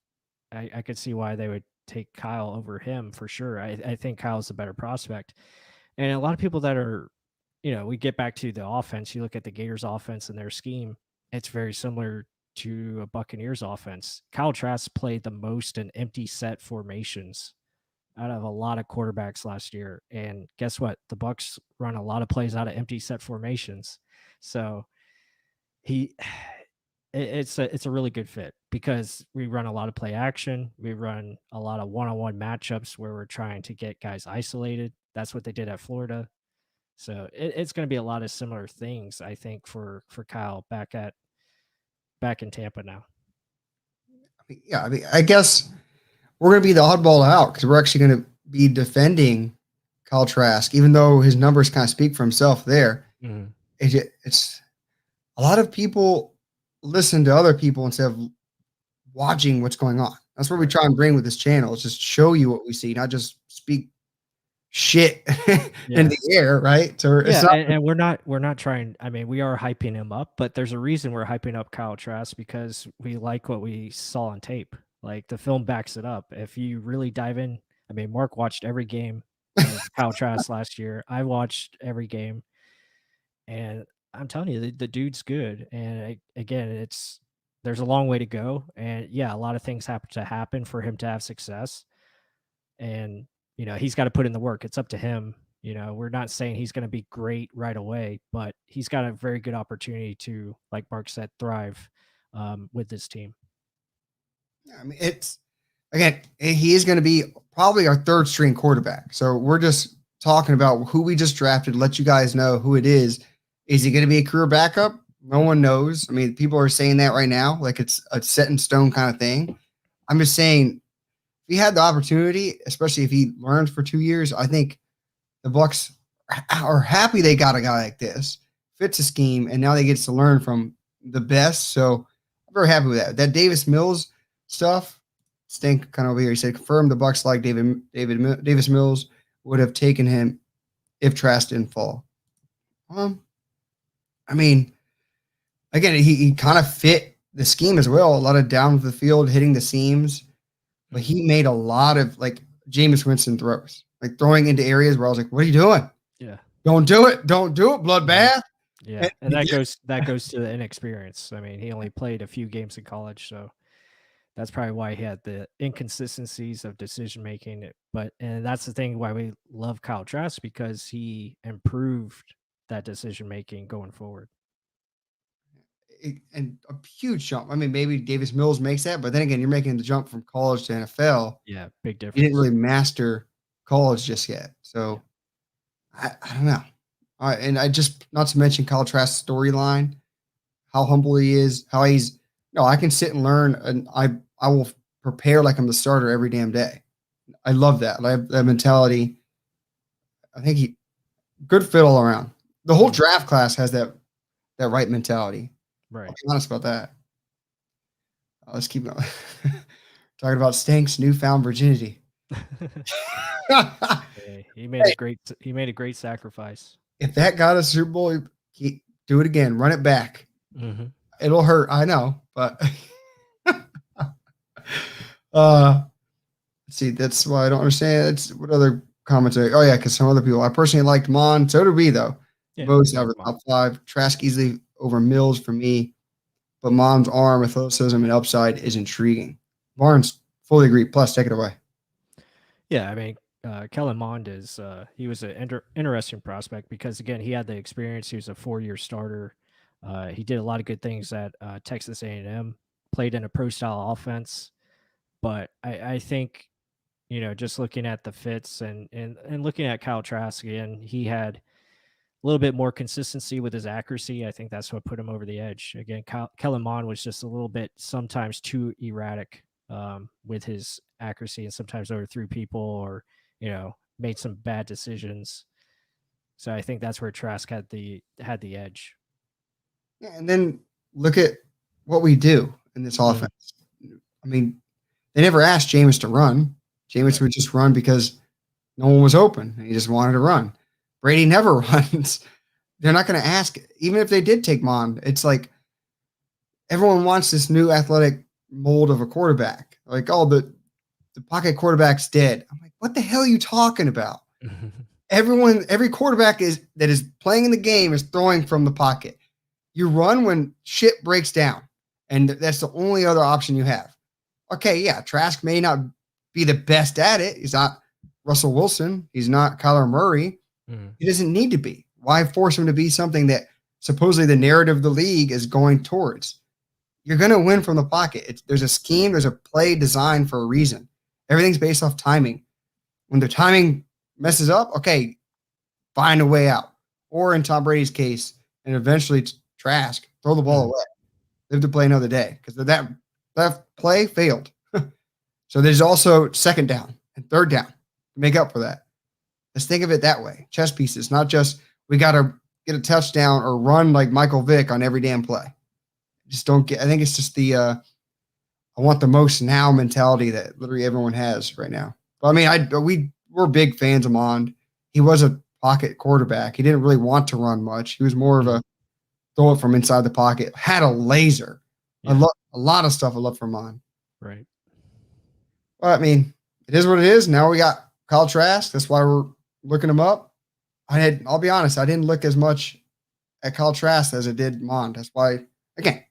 Speaker 1: I could see why they would take Kyle over him for sure. I think Kyle's the better prospect, and a lot of people that are, we get back to the offense. You look at the Gators offense and their scheme; it's very similar to a Buccaneers offense. Kyle Trask played the most in empty set formations out of a lot of quarterbacks last year. And guess what? The Bucs run a lot of plays out of empty set formations. So he it's a really good fit because we run a lot of play action. We run a lot of one-on-one matchups where we're trying to get guys isolated. That's what they did at Florida. So it's going to be a lot of similar things, I think, for Kyle back in Tampa now.
Speaker 2: Yeah, I mean, I guess we're going to be the oddball out because we're actually going to be defending Kyle Trask, even though his numbers kind of speak for himself there.
Speaker 1: Mm-hmm.
Speaker 2: It's a lot of people listen to other people instead of watching what's going on. That's what we try and bring with this channel. Is just show you what we see, not just speak shit in the air, right? So it's not,
Speaker 1: and we're not trying. I mean, we are hyping him up, but there's a reason we're hyping up Kyle Trask because we like what we saw on tape. Like the film backs it up. If you really dive in, I mean, Mark watched every game of Kyle Trask last year. I watched every game, and I'm telling you, the dude's good. And again, there's a long way to go, and yeah, a lot of things have to happen for him to have success. And he's got to put in the work. It's up to him. We're not saying he's going to be great right away, but he's got a very good opportunity to, like Mark said, thrive with this team.
Speaker 2: I mean, again, he is going to be probably our third string quarterback. So we're just talking about who we just drafted. Let you guys know who it is. Is he going to be a career backup? No one knows. I mean, people are saying that right now, like it's a set in stone kind of thing. I'm just saying, if he had the opportunity, especially if he learns for 2 years, I think the Bucs are happy they got a guy like this, fits a scheme, and now they get to learn from the best. So I'm very happy with that. That Davis Mills stuff, stink kind of over here. He said, confirmed the Bucs like Davis Mills would have taken him if Trask didn't fall. I mean, again, he kind of fit the scheme as well. A lot of down the field, hitting the seams, but he made a lot of like Jameis Winston throws, like throwing into areas where I was like, "What are you doing?
Speaker 1: Yeah,
Speaker 2: don't do it, bloodbath."
Speaker 1: Yeah, and that goes to the inexperience. I mean, he only played a few games in college, so that's probably why he had the inconsistencies of decision making. And that's the thing why we love Kyle Trask, because he improved that decision making going forward.
Speaker 2: And a huge jump. I mean, maybe Davis Mills makes that, but then again, you're making the jump from college to NFL.
Speaker 1: Yeah, big difference.
Speaker 2: You didn't really master college just yet, so I don't know. All right, and I just not to mention Kyle Trask's storyline, how humble he is, how he's I can sit and learn, and I will prepare like I'm the starter every damn day. I love that. I have that mentality. I think he good fit all around. The whole draft class has that right mentality.
Speaker 1: Right.
Speaker 2: I'll be honest about that. Let's keep going. Talking about Stank's newfound virginity.
Speaker 1: Hey, he made a great sacrifice.
Speaker 2: If that got a Super Bowl, do it again. Run it back.
Speaker 1: Mm-hmm.
Speaker 2: It'll hurt, I know, but let's see. That's why I don't understand. It's what other comments are. Oh yeah, because some other people. I personally liked Mon. So did we though.
Speaker 1: Yeah,
Speaker 2: Both have a top 5. Trask easily over Mills for me, but Mon's arm, athleticism, and upside is intriguing. Barnes, fully agree. Plus, take it away.
Speaker 1: Yeah, I mean, Kellen Mond is he was an interesting prospect because again he had the experience. He was a 4-year starter. He did a lot of good things at Texas A&M. Played in a pro style offense, but I think just looking at the fits and looking at Kyle Trask again, he had a little bit more consistency with his accuracy. I think that's what put him over the edge. Again, Kellen Mond was just a little bit sometimes too erratic with his accuracy and sometimes overthrew people or, made some bad decisions. So I think that's where Trask had the edge.
Speaker 2: Yeah, and then look at what we do in this offense. I mean, they never asked Jameis to run. Jameis would just run because no one was open. And he just wanted to run. Brady never runs. They're not going to ask, even if they did take Mond. It's like everyone wants this new athletic mold of a quarterback. Like, oh, the pocket quarterback's dead. I'm like, what the hell are you talking about? Every quarterback that is playing in the game is throwing from the pocket. You run when shit breaks down, and that's the only other option you have. Okay, yeah, Trask may not be the best at it. He's not Russell Wilson. He's not Kyler Murray. He doesn't need to be. Why force him to be something that supposedly the narrative of the league is going towards? You're going to win from the pocket. There's a scheme. There's a play designed for a reason. Everything's based off timing. When the timing messes up, okay, find a way out. Or in Tom Brady's case, and eventually Trask, throw the ball away. Live to play another day because that play failed. So there's also second down and third down to make up for that. Let's think of it that way. Chess pieces, not just we got to get a touchdown or run like Michael Vick on every damn play. Just don't get. I think it's just the I want the most now mentality that literally everyone has right now. But I mean, we're big fans of Mond. He was a pocket quarterback. He didn't really want to run much. He was more of a throw it from inside the pocket. Had a laser. Yeah. A lot of stuff I love from Mond.
Speaker 1: Right.
Speaker 2: Well, I mean, it is what it is. Now we got Kyle Trask. That's why we're looking him up. I'll be honest, I didn't look as much at Kyle Trask as I did Mond. That's why, again,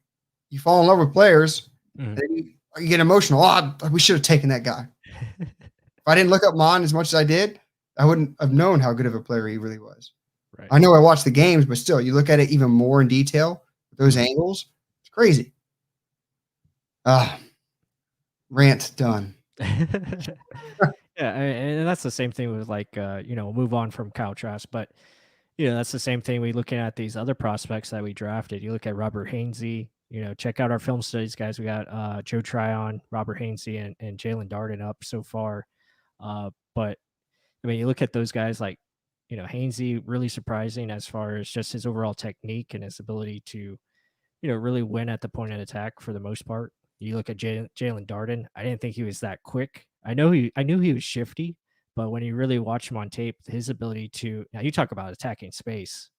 Speaker 2: you fall in love with players, and you get emotional. Oh, we should have taken that guy. If I didn't look up Mond as much as I did, I wouldn't have known how good of a player he really was. Right. I know I watched the games, but still, you look at it even more in detail with those angles. It's crazy. Rant done.
Speaker 1: Yeah, and that's the same thing with move on from Kyle Trask, but that's the same thing we looking at these other prospects that we drafted. You look at Robert Hainsey, check out our film studies, guys. We got Joe Tryon, Robert Hainsey, and Jalen Darden up so far. But I mean, you look at those guys like, Hainsey, really surprising as far as just his overall technique and his ability to, really win at the point of attack for the most part. You look at Jalen Darden. I didn't think he was that quick. I knew he was shifty, but when you really watch him on tape, his ability to, now you talk about attacking space.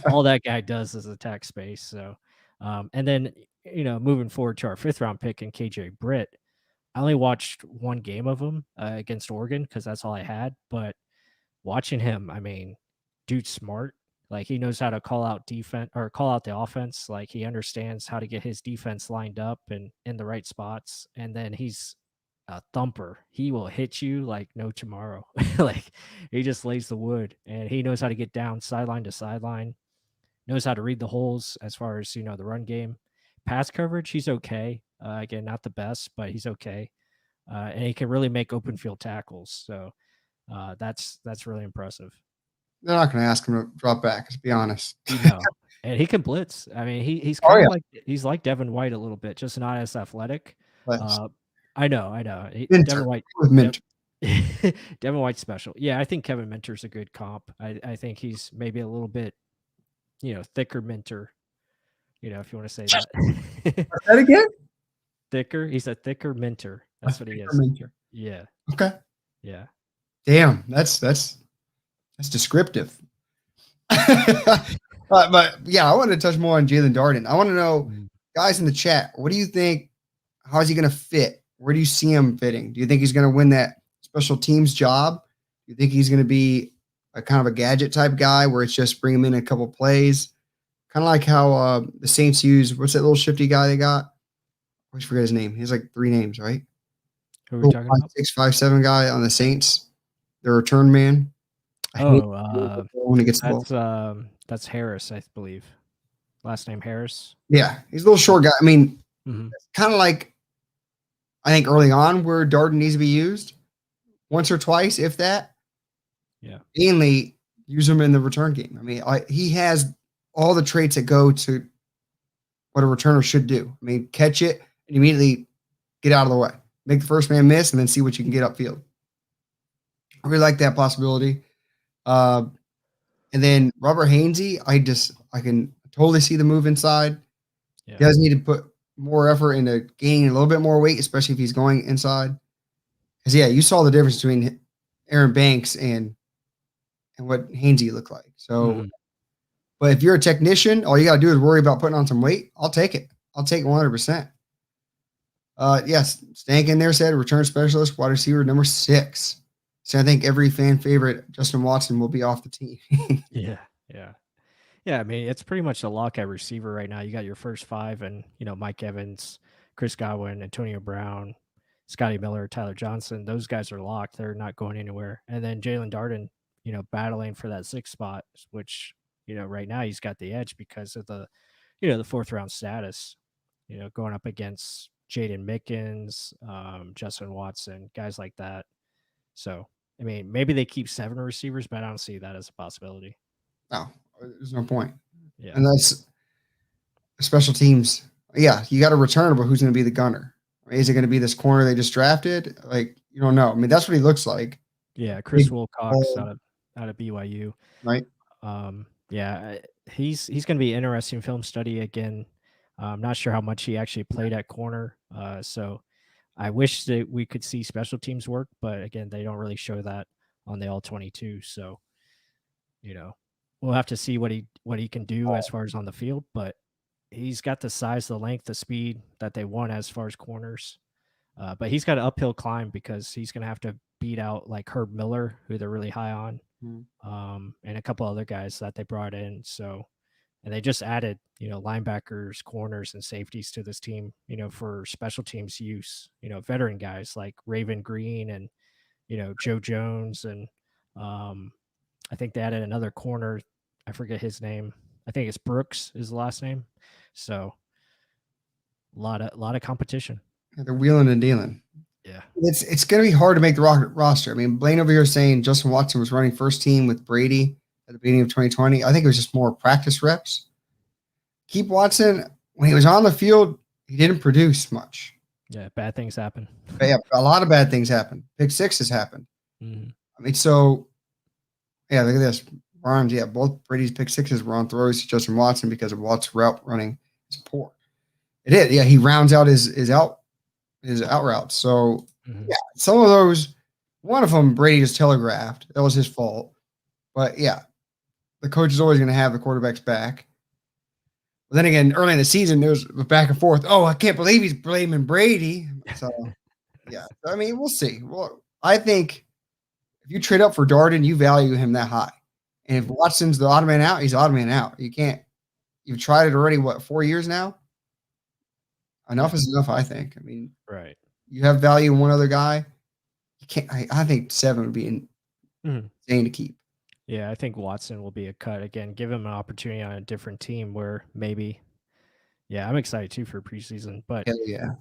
Speaker 1: All that guy does is attack space. So, and then, moving forward to our 5th round pick in KJ Britt, I only watched one game of him against Oregon because that's all I had. But watching him, I mean, dude's smart. Like, he knows how to call out defense or call out the offense. Like, he understands how to get his defense lined up and in the right spots. And then he's a thumper. He will hit you like no tomorrow. Like, he just lays the wood, and he knows how to get down sideline to sideline, knows how to read the holes as far as, the run game. Pass coverage, he's okay. Again, not the best, but he's okay. And he can really make open field tackles. So that's really impressive.
Speaker 2: They're not going to ask him to drop back, let's be honest.
Speaker 1: No. And he can blitz. I mean, he's kind of like, he's like Devin White a little bit, just not as athletic. I know. Devin White. Devin White's special. Yeah, I think Kevin Minter's a good comp. I think he's maybe a little bit, thicker Minter, if you want to say that.
Speaker 2: What's that again?
Speaker 1: Thicker. He's a thicker Minter. That's what he is.
Speaker 2: Minter.
Speaker 1: Yeah.
Speaker 2: Okay.
Speaker 1: Yeah.
Speaker 2: Damn, that's descriptive. But yeah, I wanted to touch more on Jalen Darden. I want to know, guys in the chat, what do you think? How is he going to fit? Where do you see him fitting? Do you think he's going to win that special teams job? Do you think he's going to be a kind of a gadget type guy where it's just bring him in a couple plays? Kind of like how the Saints use, what's that little shifty guy they got? I always forget his name. He has like 3 names, right?
Speaker 1: Who are we talking about?
Speaker 2: 6'5", 6'7" guy on the Saints. The return man.
Speaker 1: When he gets the ball. That's Harris, I believe. Last name Harris.
Speaker 2: Yeah, he's a little short guy. I mean, kind of like I think early on where Darden needs to be used. once or twice, if that.
Speaker 1: Yeah.
Speaker 2: Mainly use him in the return game. I mean, he has all the traits that go to what a returner should do. I mean, catch it and immediately get out of the way. Make the first man miss and then see what you can get upfield. I really like that possibility. And then Robert Hainsey, I can totally see the move inside.
Speaker 1: Yeah.
Speaker 2: He does need to put more effort into gaining a little bit more weight, especially if he's going inside. Because yeah, you saw the difference between Aaron Banks and what Hainsey looked like. So, but if you're a technician, all you got to do is worry about putting on some weight. I'll take it. I'll take 100%. Yes, Stank in there said return specialist, wide receiver number 6. So I think every fan favorite, Justin Watson, will be off the team.
Speaker 1: Yeah. Yeah. Yeah, I mean, it's pretty much a lock at receiver right now. You got your first 5 and, Mike Evans, Chris Godwin, Antonio Brown, Scotty Miller, Tyler Johnson. Those guys are locked. They're not going anywhere. And then Jalen Darden, battling for that 6th spot, which, right now he's got the edge because of the, the 4th round status, going up against Jaden Mickens, Justin Watson, guys like that. So, I mean, maybe they keep 7 receivers, but I don't see that as a possibility.
Speaker 2: No, there's no point.
Speaker 1: Yeah.
Speaker 2: Unless special teams, yeah, you got a returner, but who's going to be the gunner? Is it going to be this corner they just drafted? Like, you don't know. I mean, that's what he looks like.
Speaker 1: Yeah, Chris
Speaker 2: Big
Speaker 1: Wilcox
Speaker 2: ball,
Speaker 1: out of BYU.
Speaker 2: right?
Speaker 1: Yeah, he's going to be an interesting film study again. I'm not sure how much he actually played at corner. So I wish that we could see special teams work, but again, they don't really show that on the all 22. So, we'll have to see what he can do as far as on the field, but he's got the size, the length, the speed that they want as far as corners. But he's got an uphill climb because he's going to have to beat out like Herb Miller, who they're really high on, and a couple other guys that they brought in. So, and they just added, linebackers, corners, and safeties to this team, for special teams use, veteran guys like Raven Green and, Joe Jones. And I think they added another corner. I forget his name. I think it's Brooks is the last name. So a lot of competition.
Speaker 2: They're wheeling and dealing.
Speaker 1: Yeah.
Speaker 2: It's going to be hard to make the roster. I mean, Blaine over here saying Justin Watson was running first team with Brady at the beginning of 2020. I think it was just more practice reps. Keep Watson, when he was on the field, he didn't produce much.
Speaker 1: Yeah, bad things happen.
Speaker 2: But yeah, a lot of bad things happen. Pick 6 has happened.
Speaker 1: Mm-hmm.
Speaker 2: I mean, so, yeah, look at this. Arms, yeah, both Brady's pick 6s were on throws to Justin Watson because of Watt's route running is poor. It is, yeah, he rounds out his out routes. So, yeah, some of those, one of them Brady just telegraphed. That was his fault. But, yeah, the coach is always going to have the quarterback's back. But then again, early in the season, there was back and forth. Oh, I can't believe he's blaming Brady. So, yeah, I mean, we'll see. Well, I think if you trade up for Darden, you value him that high. And if Watson's the odd man out, he's odd man out. You can't. You've tried it already. What, 4 years now? Enough is enough, I think. I mean,
Speaker 1: right.
Speaker 2: You have value in one other guy. You can't. I think 7 would be insane to keep.
Speaker 1: Yeah, I think Watson will be a cut again. Give him an opportunity on a different team where maybe. Yeah, I'm excited too for preseason, but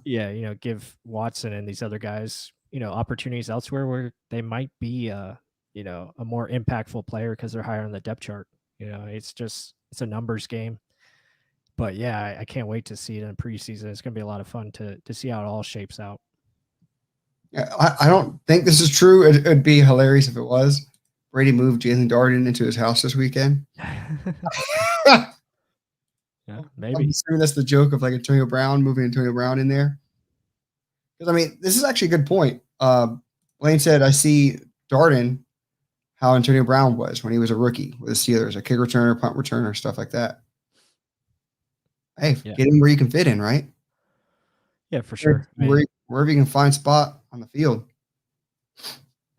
Speaker 1: yeah, give Watson and these other guys, opportunities elsewhere where they might be, a more impactful player because they're higher on the depth chart. It's a numbers game. But yeah, I can't wait to see it in preseason. It's going to be a lot of fun to see how it all shapes out.
Speaker 2: Yeah, I don't think this is true. It'd be hilarious if it was. Brady moved Jalen Darden into his house this weekend.
Speaker 1: Yeah, maybe.
Speaker 2: I'm assuming that's the joke of like Antonio Brown, moving Antonio Brown in there. Because, I mean, this is actually a good point. Blaine said, I see Darden, how Antonio Brown was when he was a rookie with the Steelers, a kick returner, punt returner, stuff like that. Hey, get him where you can fit in, right?
Speaker 1: Yeah, for sure.
Speaker 2: Wherever you can find spot on the field.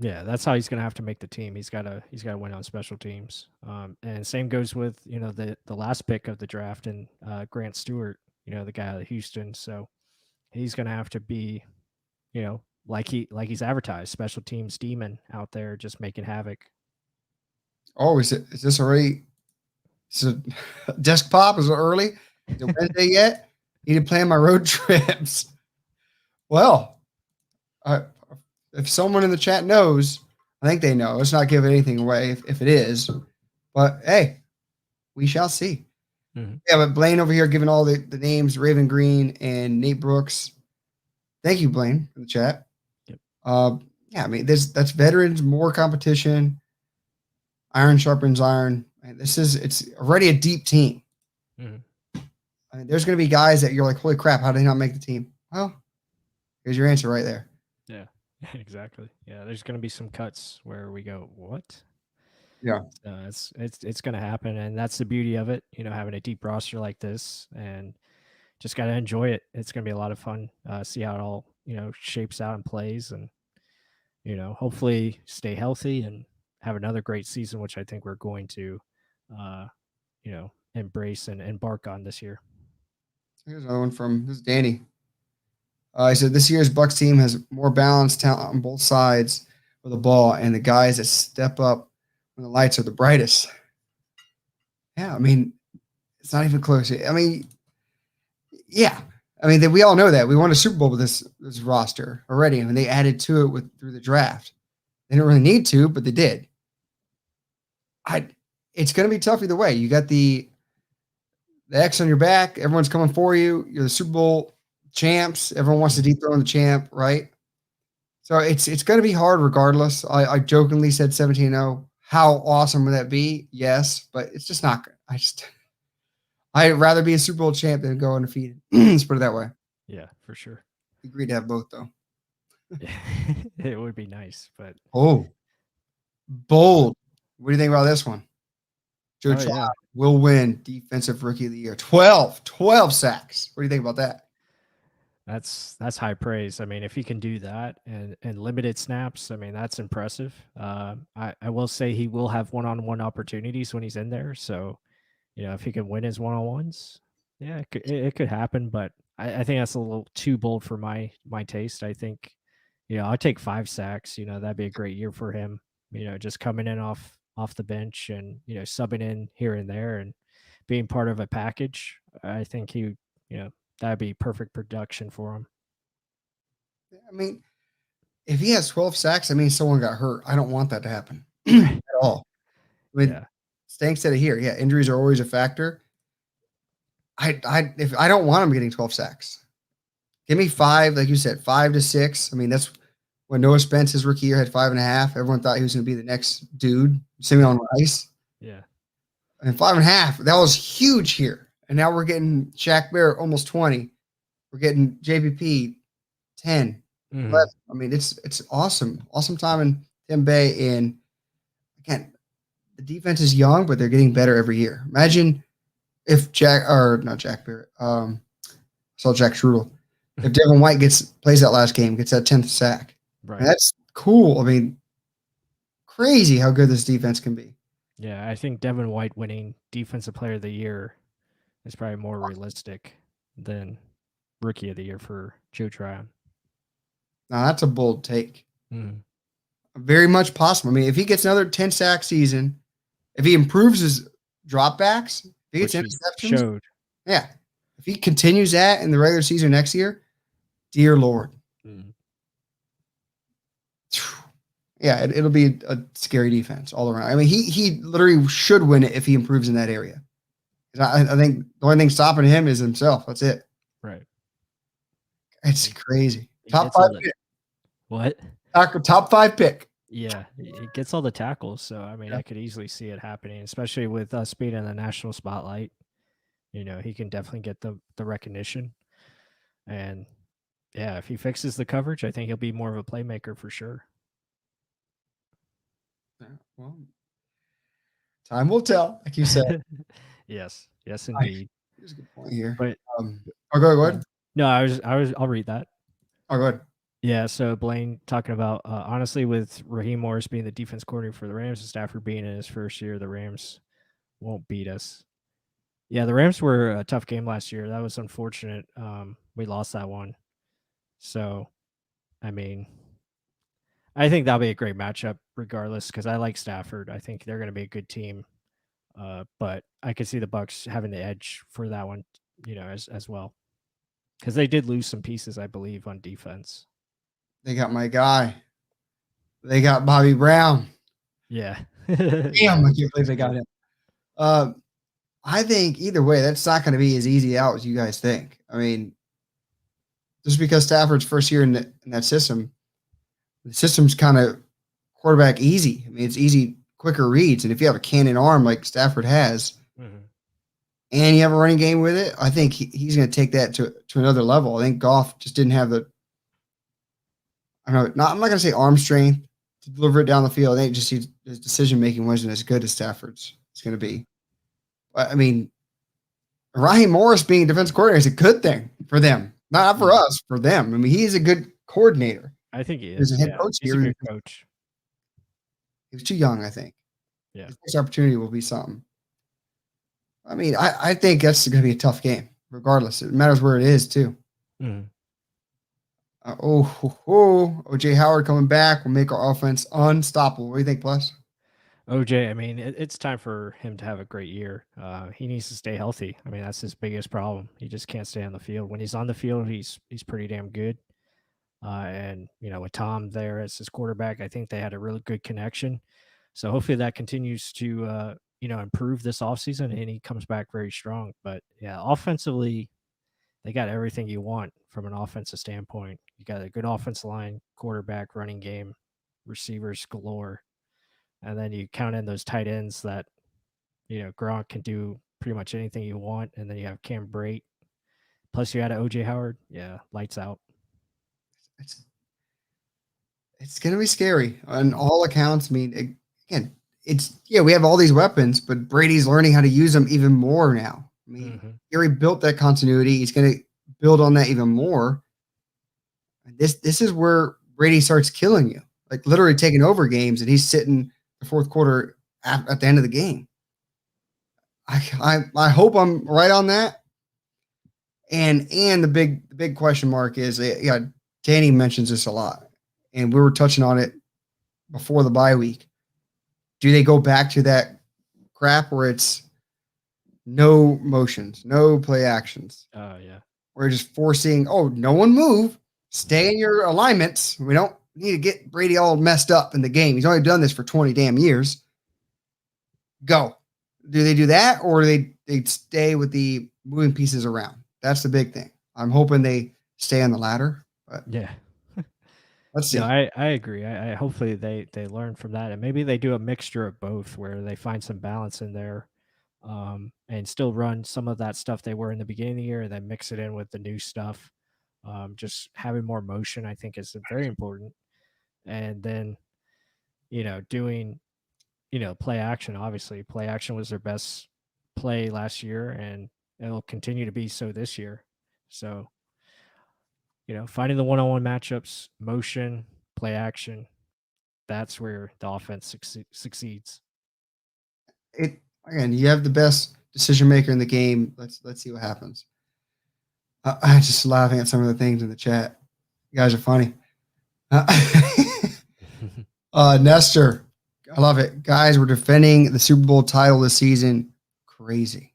Speaker 1: Yeah, that's how he's going to have to make the team. He's got to win on special teams. And same goes with the last pick of the draft and Grant Stewart, the guy out of Houston. So he's going to have to be, like he's advertised, special teams demon out there just making havoc.
Speaker 2: Oh, is this already? So desk pop is it early? Is it Wednesday yet? Need to plan my road trips. Well, if someone in the chat knows, I think they know. Let's not give anything away if it is. But hey, we shall see.
Speaker 1: Mm-hmm.
Speaker 2: Yeah, but Blaine over here giving all the names, Raven Green and Nate Brooks. Thank you, Blaine, in the chat.
Speaker 1: Yep.
Speaker 2: Yeah, I mean, that's veterans, more competition. Iron sharpens iron. And it's already a deep team.
Speaker 1: Mm-hmm.
Speaker 2: I mean, there's going to be guys that you're like, holy crap, how did they not make the team? Well, here's your answer right there.
Speaker 1: Yeah, exactly. Yeah, there's going to be some cuts where we go, what?
Speaker 2: Yeah.
Speaker 1: It's going to happen, and that's the beauty of it. Having a deep roster like this, and just got to enjoy it. It's going to be a lot of fun. See how it all shapes out and plays, and hopefully stay healthy and have another great season, which I think we're going to, embrace and embark on this year.
Speaker 2: Here's another one from this is Danny. He said this year's Bucks team has more balanced talent on both sides of the ball, and the guys that step up when the lights are the brightest. Yeah, I mean, it's not even close. I mean, yeah, I mean, we all know that we won a Super Bowl with this roster already. I mean, they added to it through the draft. They didn't really need to, but they did. It's going to be tough either way. You got the X on your back. Everyone's coming for you. You're the Super Bowl champs. Everyone wants to dethrone the champ, right? So it's going to be hard regardless. I jokingly said 17-0. How awesome would that be? Yes, but it's just not good. I'd rather be a Super Bowl champ than go undefeated. Let's put it that way.
Speaker 1: Yeah, for sure.
Speaker 2: Agreed to have both, though.
Speaker 1: It would be nice, but
Speaker 2: bold. What do you think about this one? Joe Tryon
Speaker 1: yeah.
Speaker 2: will win Defensive Rookie of the Year. 12 sacks. What do you think about that?
Speaker 1: That's high praise. I mean, if he can do that and limited snaps, I mean, that's impressive. I will say he will have one-on-one opportunities when he's in there. So, if he can win his one-on-ones, yeah, it could happen. But I think that's a little too bold for my taste. I think, I'll take 5 sacks. That'd be a great year for him. Just coming in off the bench and subbing in here and there and being part of a package. I think he, that'd be perfect production for him.
Speaker 2: I mean, if he has 12 sacks, I mean, someone got hurt. I don't want that to happen at all. I mean,
Speaker 1: Yeah.
Speaker 2: Stank said it here. Yeah, injuries are always a factor. If I don't want him getting 12 sacks. Give me 5, like you said, 5 to 6. I mean, that's when Noah Spence, his rookie year, had 5.5. Everyone thought he was going to be the next dude, Simeon Rice.
Speaker 1: Yeah.
Speaker 2: And 5.5, that was huge here. And now we're getting Shaq Barrett almost 20. We're getting JPP 10.
Speaker 1: Mm-hmm.
Speaker 2: I mean, it's awesome. Awesome time in Tampa Bay. And again, the defense is young, but they're getting better every year. Imagine if not Jack Barrett, saw Jack Strudel. If Devin White plays that last game, gets that 10th sack.
Speaker 1: Right.
Speaker 2: And that's cool. I mean, crazy how good this defense can be.
Speaker 1: Yeah, I think Devin White winning Defensive Player of the Year is probably more realistic than Rookie of the Year for Joe Tryon.
Speaker 2: Now, that's a bold take.
Speaker 1: Mm-hmm.
Speaker 2: Very much possible. I mean, if he gets another 10-sack season, if he improves his dropbacks, if he gets interceptions, yeah. If he continues that in the regular season next year, dear Lord.
Speaker 1: Mm-hmm.
Speaker 2: Yeah, it'll be a scary defense all around. I mean, he literally should win it if he improves in that area. I think the only thing stopping him is himself. That's it.
Speaker 1: Right.
Speaker 2: It's crazy.
Speaker 1: Top 5 pick. What?
Speaker 2: Top 5 pick.
Speaker 1: Yeah, it gets all the tackles. So, I mean, I could easily see it happening, especially with us being in the national spotlight. He can definitely get the recognition. And, yeah, if he fixes the coverage, I think he'll be more of a playmaker for sure.
Speaker 2: Well, time will tell, like you said.
Speaker 1: Yes, indeed.
Speaker 2: Here's a good point here.
Speaker 1: But
Speaker 2: go ahead.
Speaker 1: No, I'll read that.
Speaker 2: Oh, go ahead.
Speaker 1: Yeah, so Blaine talking about honestly, with Raheem Morris being the defense coordinator for the Rams and Stafford being in his first year, the Rams won't beat us. Yeah, the Rams were a tough game last year. That was unfortunate. We lost that one. So, I mean, I think that'll be a great matchup regardless because I like Stafford. I think they're going to be a good team. But I could see the Bucs having the edge for that one, as well. Because they did lose some pieces, I believe, on defense.
Speaker 2: They got my guy, They got Bobby Brown.
Speaker 1: Yeah.
Speaker 2: Damn,
Speaker 1: Yeah,
Speaker 2: I
Speaker 1: he
Speaker 2: can't believe
Speaker 1: looks
Speaker 2: they got
Speaker 1: good.
Speaker 2: him. Uh, I think either way, that's not going to be as easy out as you guys think. I mean, just because Stafford's first year in that system, the system's kind of quarterback easy. I mean, it's easy, quicker reads. And if you have a cannon arm like Stafford has,
Speaker 1: Mhm.
Speaker 2: and you have a running game with it, I think he's going to take that to another level. I think Goff just didn't have the, I don't know, I'm not going to say arm strength to deliver it down the field. I think just his decision making wasn't as good as Stafford's it's going to be. But, I mean, Raheem Morris being defensive coordinator is a good thing for them, not for
Speaker 1: Yeah.
Speaker 2: us, for them. I mean, he's a good coordinator.
Speaker 1: I think he
Speaker 2: There's a
Speaker 1: is,
Speaker 2: head
Speaker 1: yeah.
Speaker 2: coach
Speaker 1: He's a
Speaker 2: here.
Speaker 1: good coach.
Speaker 2: He was too young, I think.
Speaker 1: Yeah.
Speaker 2: His next opportunity will be something. I mean, I think that's going to be a tough game, regardless. It matters where it is, too.
Speaker 1: Mhm.
Speaker 2: OJ Howard coming back will make our offense unstoppable. What do you think, Plus?
Speaker 1: OJ, I mean, it's time for him to have a great year. He needs to stay healthy. I mean, that's his biggest problem. He just can't stay on the field. When he's on the field, he's pretty damn good. And with Tom there as his quarterback, I think they had a really good connection. So hopefully that continues to improve this offseason and he comes back very strong. But yeah, offensively, they got everything you want from an offensive standpoint. You got a good offensive line, quarterback, running game, receivers galore. And then you count in those tight ends that, Gronk can do pretty much anything you want. And then you have Cam Brate. Plus you had OJ Howard. Yeah, lights out.
Speaker 2: It's it's going to be scary on all accounts. I mean, again, we have all these weapons, but Brady's learning how to use them even more now. I mean,
Speaker 1: Mm-hmm.
Speaker 2: he already built that continuity. He's going to build on that even more. This is where Brady starts killing you, like literally taking over games, and he's sitting the fourth quarter at the end of the game. I hope I'm right on that. And the big question mark is, yeah, Danny mentions this a lot, and we were touching on it before the bye week. Do they go back to that crap where it's no motions, no play actions?
Speaker 1: Oh, yeah.
Speaker 2: We're just forcing, oh, no one move, stay in your alignments. We don't need to get Brady all messed up in the game. He's only done this for 20 damn years. Go. Do they do that, or do they stay with the moving pieces around? That's the big thing. I'm hoping they stay on the ladder, but
Speaker 1: Yeah.
Speaker 2: let's
Speaker 1: No,
Speaker 2: see.
Speaker 1: I agree. I hopefully they learn from that and maybe they do a mixture of both where they find some balance in there, and still run some of that stuff they were in the beginning of the year and then mix it in with the new stuff. Just having more motion, I think, is very important. And then, doing, play action. Obviously, play action was their best play last year, and it'll continue to be so this year. So, finding the one-on-one matchups, motion, play action, that's where the offense succeeds.
Speaker 2: It again. You have the best decision maker in the game. Let's see what happens. I just laughing at some of the things in the chat. You guys are funny. Uh, Nestor, I love it. Guys, we're defending the Super Bowl title this season. Crazy.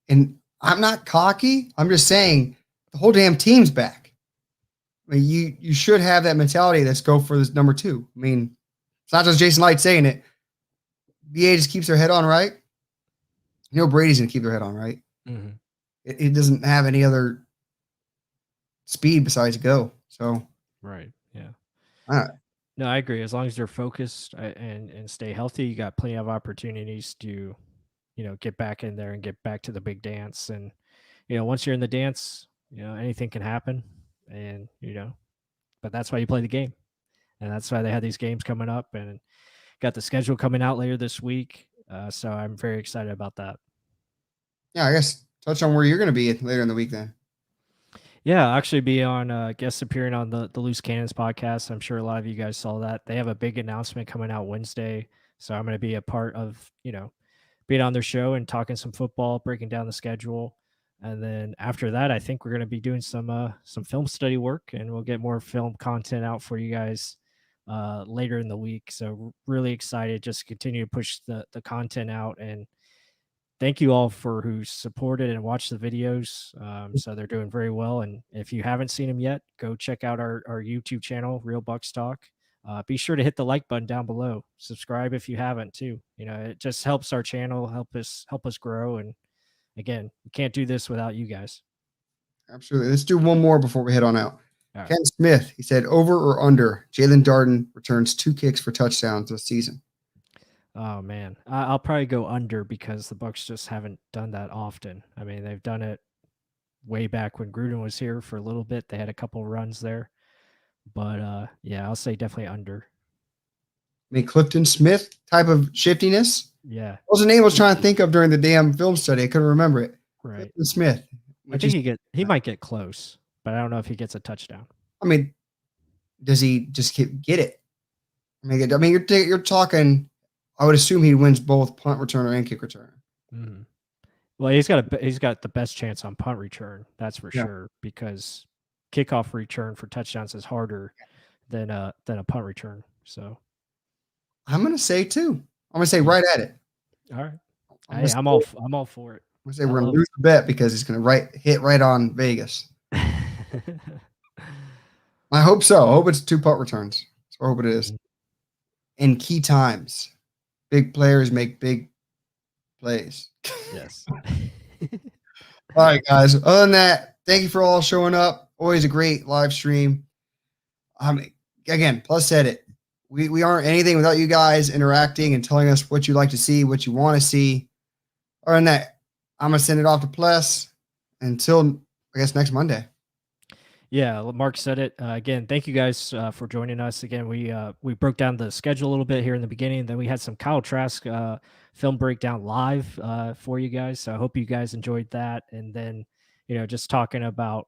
Speaker 2: And I'm not cocky. I'm just saying the whole damn team's back. I mean, you should have that mentality. Let's go for this number two. I mean, it's not just Jason Light saying it. BA just keeps their head on right. Brady's gonna keep their head on right.
Speaker 1: Mhm.
Speaker 2: It doesn't have any other speed besides go. So
Speaker 1: Right. Yeah.
Speaker 2: uh,
Speaker 1: No, I agree. As long as they're focused and stay healthy, you got plenty of opportunities to, get back in there and get back to the big dance. And once you're in the dance, anything can happen. And but that's why you play the game, and that's why they had these games coming up, and got the schedule coming out later this week. So I'm very excited about that.
Speaker 2: yeah, I guess touch on where you're gonna be later in the week then.
Speaker 1: Yeah, I'll actually be on guest appearing on the Loose Cannons podcast. I'm sure a lot of you guys saw that. They have a big announcement coming out Wednesday. So I'm going to be a part of, being on their show and talking some football, breaking down the schedule. And then after that, I think we're going to be doing some film study work, and we'll get more film content out for you guys later in the week. So really excited just to continue to push the content out, and thank you all for who supported and watched the videos. So they're doing very well. And if you haven't seen them yet, go check out our YouTube channel, Real Bucs Talk. be sure to hit the like button down below. Subscribe if you haven't too. It just helps our channel, help us grow. And again, we can't do this without you guys.
Speaker 2: Absolutely. Let's do one more before we head on out.
Speaker 1: All right.
Speaker 2: Ken Smith, he said, over or under, Jalen Darden returns 2 kicks for touchdowns this season.
Speaker 1: Oh man, I'll probably go under because the Bucs just haven't done that often. I mean, they've done it way back when Gruden was here for a little bit. They had a couple runs there, but yeah, I'll say definitely under.
Speaker 2: I mean, Clifton Smith type of shiftiness.
Speaker 1: Yeah,
Speaker 2: What was the name I was trying to think of during the damn film study? I couldn't remember it.
Speaker 1: right.
Speaker 2: Clifton Smith.
Speaker 1: I think he might get close, but I don't know if he gets a touchdown.
Speaker 2: I mean, does he just get it? I mean, you're talking. I would assume he wins both punt returner and kick returner.
Speaker 1: Mm-hmm. Well, he's got the best chance on punt return, that's for sure, because kickoff return for touchdowns is harder than a punt return. So
Speaker 2: I'm gonna say 2. I'm gonna say right at it.
Speaker 1: All right. Hey, I'm all for it.
Speaker 2: I'm gonna say we're gonna lose the bet because he's gonna hit right on Vegas. I hope so. I hope it's 2 punt returns. So I hope it is. In key times, big players make big plays.
Speaker 1: Yes.
Speaker 2: All right, guys. Other than that, thank you for all showing up. Always a great live stream. Again, Plus said it. We aren't anything without you guys interacting and telling us what you like to see, what you want to see. Other than that, I'm gonna send it off to Plus until I guess next Monday.
Speaker 1: Yeah, Mark said it. Again, thank you guys for joining us. Again, we broke down the schedule a little bit here in the beginning. Then we had some Kyle Trask film breakdown live for you guys. So I hope you guys enjoyed that. And then, just talking about,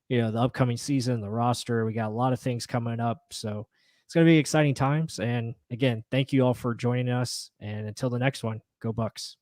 Speaker 1: the upcoming season, the roster. We got a lot of things coming up. So it's going to be exciting times. And again, thank you all for joining us. And until the next one, go Bucs.